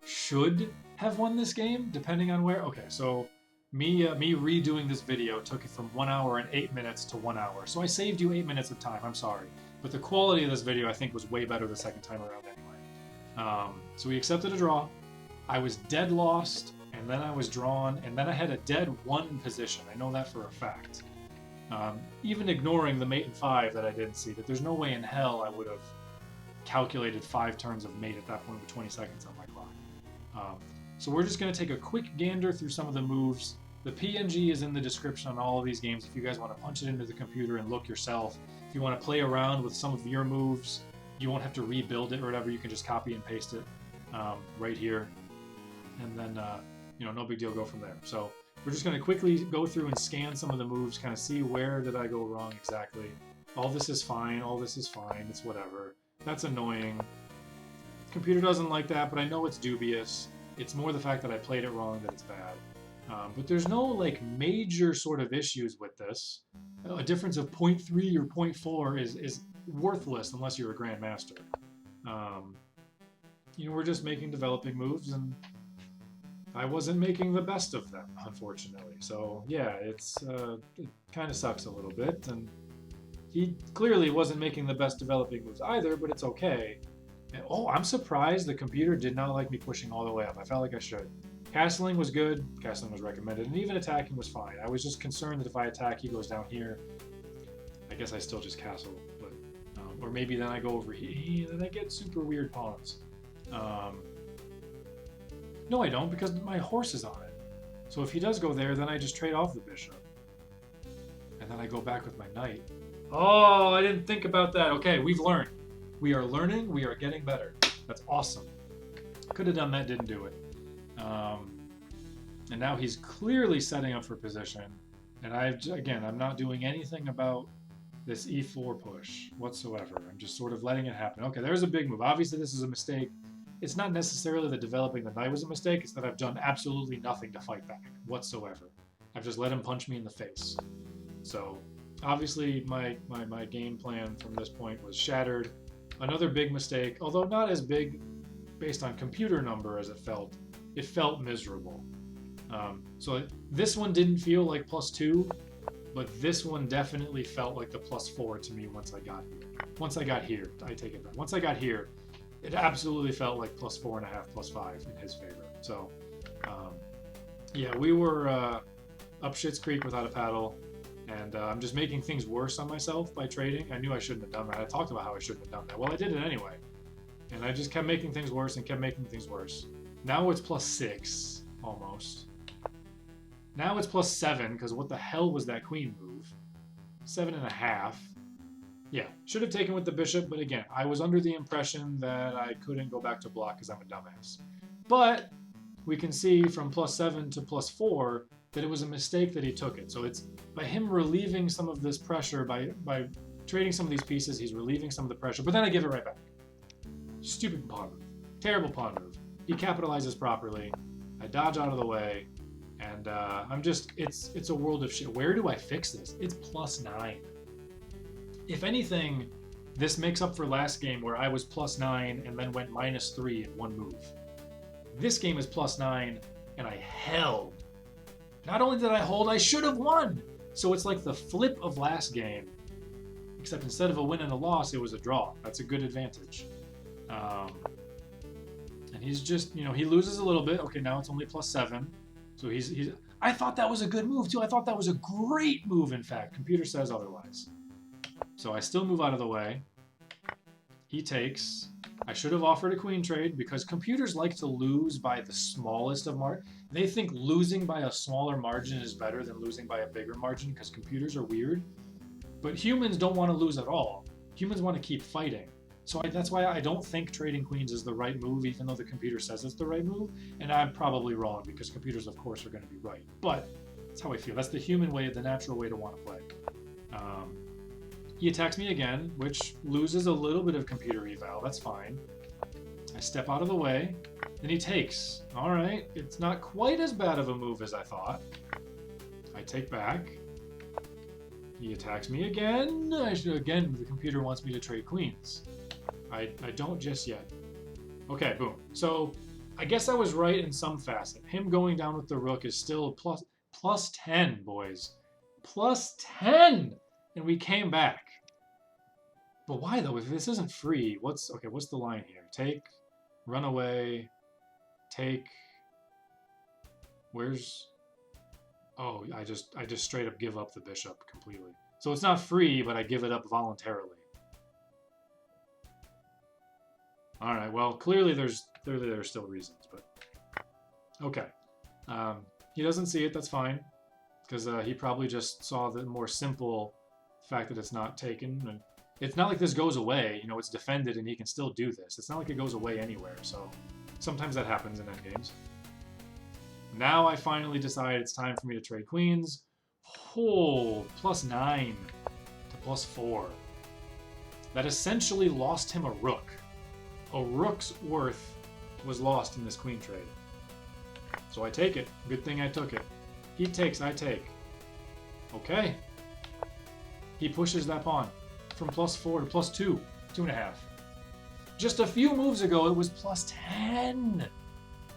[SPEAKER 1] should have won this game, depending on where. Okay, so me redoing this video took it from 1 hour and 8 minutes to 1 hour. So I saved you 8 minutes of time. I'm sorry. But the quality of this video, I think, was way better the second time around anyway. So we accepted a draw. I was dead lost, and then I was drawn, and then I had a dead won position. I know that for a fact. Even ignoring the mate and 5 that I didn't see, that there's no way in hell I would have calculated 5 turns of mate at that point with 20 seconds on my clock. So we're just going to take a quick gander through some of the moves. The PNG is in the description on all of these games if you guys want to punch it into the computer and look yourself. If you want to play around with some of your moves, you won't have to rebuild it or whatever. You can just copy and paste it right here. And then, you know, no big deal, go from there. So we're just going to quickly go through and scan some of the moves, kind of see where did I go wrong exactly. All this is fine. All this is fine. It's whatever. That's annoying. Computer doesn't like that, but I know it's dubious. It's more the fact that I played it wrong that it's bad. But there's no like major sort of issues with this. A difference of 0.3 or 0.4 is worthless unless you're a grandmaster. You know, we're just making developing moves, and I wasn't making the best of them, unfortunately. So yeah, it kind of sucks a little bit, and he clearly wasn't making the best developing moves either, but it's okay. And, oh, I'm surprised the computer did not like me pushing all the way up. I felt like I should. Castling was good. Castling was recommended, and even attacking was fine. I was just concerned that if I attack, he goes down here. I guess I still just castle, but or maybe then I go over here, and then I get super weird pawns. No, I don't, because my horse is on it. So if he does go there, then I just trade off the bishop. And then I go back with my knight. Oh, I didn't think about that. Okay, we've learned. We are learning. We are getting better. That's awesome. Could have done that, didn't do it. And now he's clearly setting up for position. And I'm not doing anything about this e4 push whatsoever. I'm just sort of letting it happen. Okay, there's a big move. Obviously, this is a mistake. It's not necessarily that developing the knight was a mistake. It's that I've done absolutely nothing to fight back whatsoever. I've just let him punch me in the face. So obviously, my game plan from this point was shattered. Another big mistake, although not as big based on computer number as it felt miserable. So this one didn't feel like +2, but this one definitely felt like the +4 to me once I got here. Once I got here, I take it back. Once I got here, it absolutely felt like +4.5, +5 in his favor. So, yeah, we were up Schitt's Creek without a paddle, and I'm just making things worse on myself by trading. I knew I shouldn't have done that. I talked about how I shouldn't have done that. Well, I did it anyway, and I just kept making things worse and kept making things worse. Now it's +6, almost. Now it's +7, because what the hell was that queen move? 7.5. Yeah, should have taken with the bishop, but again, I was under the impression that I couldn't go back to block because I'm a dumbass. But we can see from +7 to +4 that it was a mistake that he took it. So it's by him relieving some of this pressure, by trading some of these pieces, he's relieving some of the pressure, but then I give it right back. Stupid pawn move. Terrible pawn move. He capitalizes properly. I dodge out of the way, and I'm just, it's a world of shit. Where do I fix this? It's +9. If anything, this makes up for last game where I was +9 and then went -3 in one move. This game is +9 and I held. Not only did I hold, I should have won. So it's like the flip of last game, except instead of a win and a loss, it was a draw. That's a good advantage. And he's just, you know, he loses a little bit. Okay, now it's only +7. So he's. I thought that was a good move too. I thought that was a great move. In fact, computer says otherwise. So I still move out of the way. He takes. I should have offered a queen trade because computers like to lose by the smallest of margin. They think losing by a smaller margin is better than losing by a bigger margin because computers are weird. But humans don't want to lose at all. Humans want to keep fighting. So that's why I don't think trading queens is the right move, even though the computer says it's the right move. And I'm probably wrong because computers, of course, are going to be right. But that's how I feel. That's the human way, the natural way to want to play. He attacks me again, which loses a little bit of computer eval. That's fine. I step out of the way. Then he takes. All right. It's not quite as bad of a move as I thought. I take back. He attacks me again. Again, the computer wants me to trade queens. I don't just yet. Okay, boom. So I guess I was right in some facet. Him going down with the rook is still plus 10, boys. Plus 10! And we came back. But why though? If this isn't free, what's the line here? Take, run away, take. Where's? Oh, I just straight up give up the bishop completely. So it's not free, but I give it up voluntarily. All right. Well, clearly there's still reasons, but okay. He doesn't see it. That's fine, because he probably just saw the more simple fact that it's not taken. And it's not like this goes away. You know, it's defended, and he can still do this. It's not like it goes away anywhere. So sometimes that happens in endgames. Now I finally decide it's time for me to trade queens. Oh, +9 to +4. That essentially lost him a rook. A rook's worth was lost in this queen trade. So I take it. Good thing I took it. He takes, I take. Okay. He pushes that pawn from +4 to +2, 2.5. Just a few moves ago, it was +10.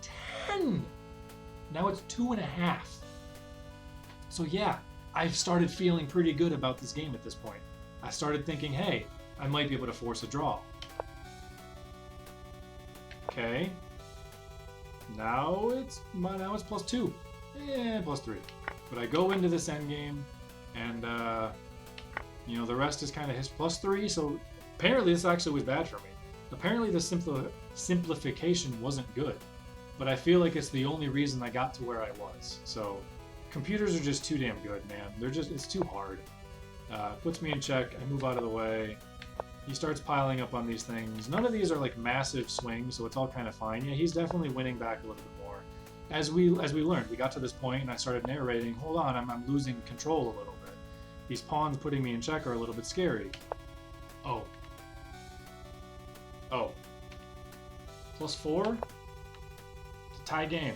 [SPEAKER 1] 10! Now it's 2.5. So yeah, I've started feeling pretty good about this game at this point. I started thinking, hey, I might be able to force a draw. Okay. Now it's +2. Yeah, +3. But I go into this endgame, and you know, the rest is kind of his +3. So apparently this actually was bad for me. Apparently the simplification wasn't good. But I feel like it's the only reason I got to where I was. So computers are just too damn good, man. It's too hard. Puts me in check. I move out of the way. He starts piling up on these things. None of these are like massive swings, so it's all kind of fine. Yeah, he's definitely winning back a little bit more. As we learned, we got to this point, and I started narrating. Hold on, I'm losing control a little bit. These pawns putting me in check are a little bit scary. Oh. Oh. +4. Tie game.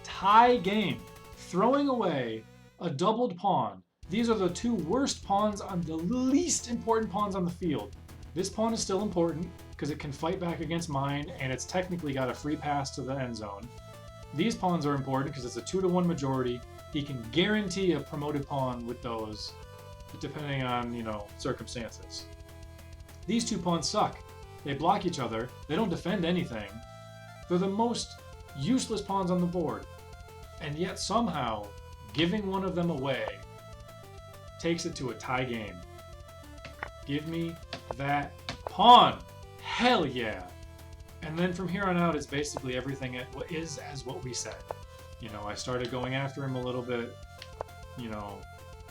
[SPEAKER 1] Tie game. Throwing away a doubled pawn. These are the two worst pawns on the least important pawns on the field. This pawn is still important because it can fight back against mine, and it's technically got a free pass to the end zone. These pawns are important because it's a 2-to-1 majority. He can guarantee a promoted pawn with those, depending on, you know, circumstances. These two pawns suck. They block each other. They don't defend anything. They're the most useless pawns on the board. And yet somehow, giving one of them away takes it to a tie game. Give me that pawn. Hell yeah. And then from here on out, it's basically everything is as what we said. You know, I started going after him a little bit. You know,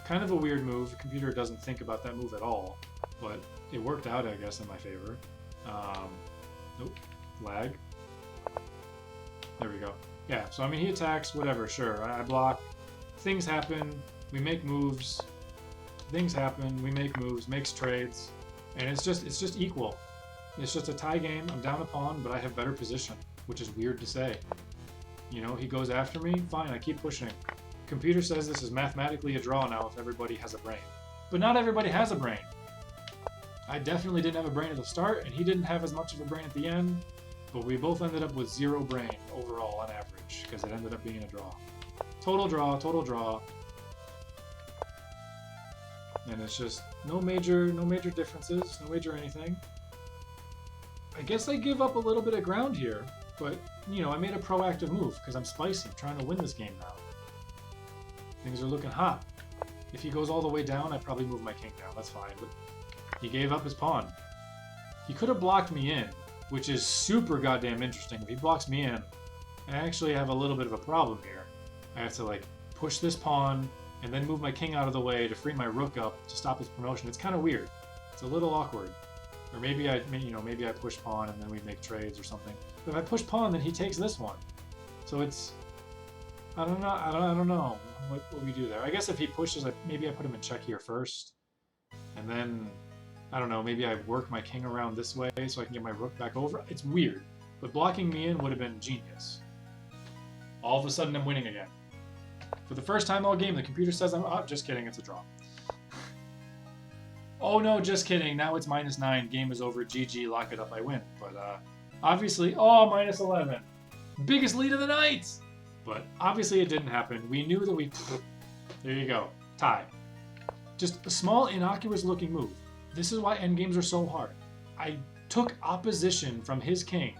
[SPEAKER 1] kind of a weird move. The computer doesn't think about that move at all. But it worked out, I guess, in my favor. Nope. Lag. There we go. Yeah, so I mean, he attacks, whatever, sure. I block. Things happen. We make moves. Things happen. We make moves, makes trades. And it's just equal. It's just a tie game. I'm down a pawn, but I have better position, which is weird to say. You know, he goes after me. Fine, I keep pushing. Computer says this is mathematically a draw now if everybody has a brain. But not everybody has a brain. I definitely didn't have a brain at the start, and he didn't have as much of a brain at the end. But we both ended up with 0 brain overall on average, because it ended up being a draw. Total draw, total draw. And it's just no major differences, no major anything. I guess I give up a little bit of ground here, but you know, I made a proactive move because I'm spicy. I'm trying to win this game now. Things are looking hot. If he goes all the way down, I'd probably move my king down. That's fine, but he gave up his pawn. He could have blocked me in, which is super goddamn interesting. If he blocks me in, I actually have a little bit of a problem here. I have to like push this pawn and then move my king out of the way to free my rook up to stop his promotion. It's kind of weird. It's a little awkward. Or maybe I push pawn and then we make trades or something. But if I push pawn, then he takes this one. So it's, I don't know what we do there. I guess if he pushes, maybe I put him in check here first, and then I don't know. Maybe I work my king around this way so I can get my rook back over. It's weird, but blocking me in would have been genius. All of a sudden, I'm winning again. For the first time all game, the computer says I'm up. Just kidding, it's a draw. Oh no, just kidding. Now it's -9. Game is over. GG, lock it up, I win. But obviously, oh, -11. Biggest lead of the night! But obviously it didn't happen. We knew that there you go, tie. Just a small, innocuous looking move. This is why endgames are so hard. I took opposition from his king,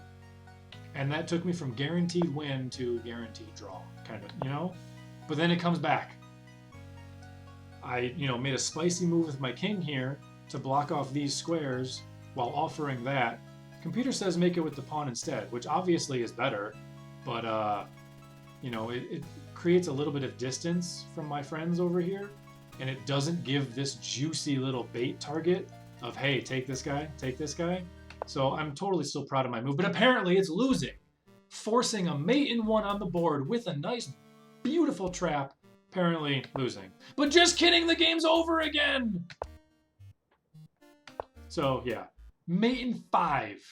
[SPEAKER 1] and that took me from guaranteed win to guaranteed draw, kind of, you know? But then it comes back. I, made a spicy move with my king here to block off these squares while offering that. Computer says make it with the pawn instead, which obviously is better, but, it creates a little bit of distance from my friends over here, and it doesn't give this juicy little bait target of, hey, take this guy, take this guy. So I'm totally still proud of my move, but apparently it's losing, forcing a mate in one on the board with a nice, beautiful trap. Apparently losing. But just kidding, the game's over again! So, yeah. Mate in 5.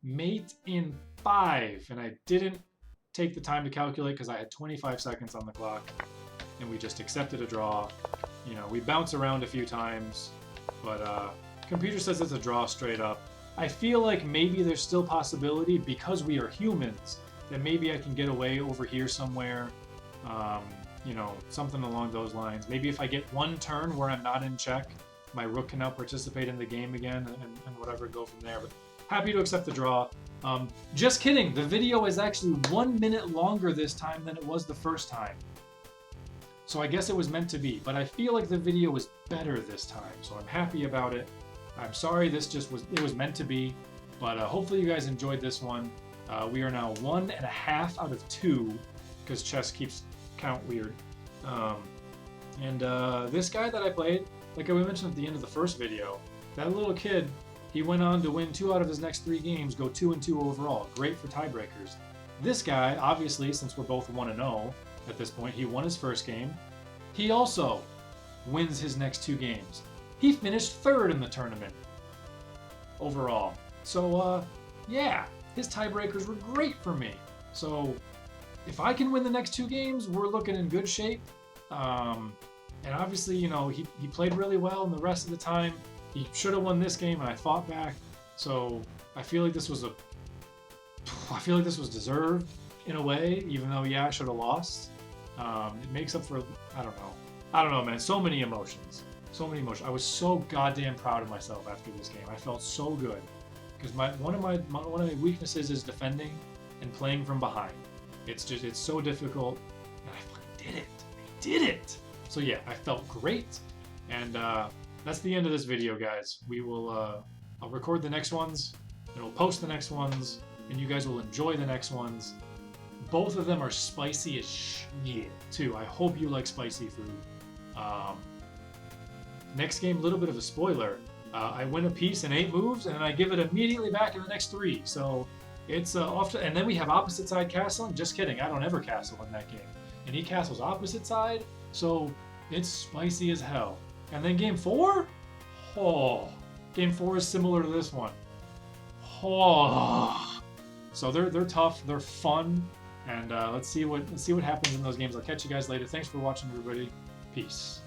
[SPEAKER 1] Mate in 5. And I didn't take the time to calculate because I had 25 seconds on the clock. And we just accepted a draw. We bounce around a few times. But, computer says it's a draw straight up. I feel like maybe there's still possibility, because we are humans, that maybe I can get away over here somewhere. Something along those lines. Maybe if I get one turn where I'm not in check, my rook can now participate in the game again and whatever, go from there. But happy to accept the draw. Just kidding. The video is actually 1 minute longer this time than it was the first time. So I guess it was meant to be, but I feel like the video was better this time, so I'm happy about it. I'm sorry it was meant to be, but hopefully you guys enjoyed this one. We are now 1.5 out of 2, because chess keeps count weird. This guy that I played, like we mentioned at the end of the first video, that little kid, he went on to win 2 out of his next 3 games, go 2-2 overall. Great for tiebreakers. This guy, obviously, since we're both 1-0 at this point, he won his first game. He also wins his next 2 games. He finished 3rd in the tournament overall. So, yeah, his tiebreakers were great for me. So, if I can win the next 2 games, we're looking in good shape. And obviously, he played really well, and the rest of the time, he should have won this game, and I fought back. So I feel like this was deserved in a way, even though, yeah, I should have lost. It makes up for, I don't know, man. So many emotions. I was so goddamn proud of myself after this game. I felt so good, because one of my weaknesses is defending and playing from behind. It's so difficult, and I fucking did it. I did it. So yeah, I felt great, and that's the end of this video, guys. We will, I'll record the next ones, and we'll post the next ones, and you guys will enjoy the next ones. Both of them are spicy as shit, too. I hope you like spicy food. Next game, a little bit of a spoiler. I win a piece in 8 moves, and then I give it immediately back in the next 3. So It's often, and then we have opposite side castling. Just kidding, I don't ever castle in that game. And he castles opposite side, so it's spicy as hell. And then game 4? Oh, game 4 is similar to this one. Oh, so they're tough, they're fun, and let's see what happens in those games. I'll catch you guys later. Thanks for watching, everybody. Peace.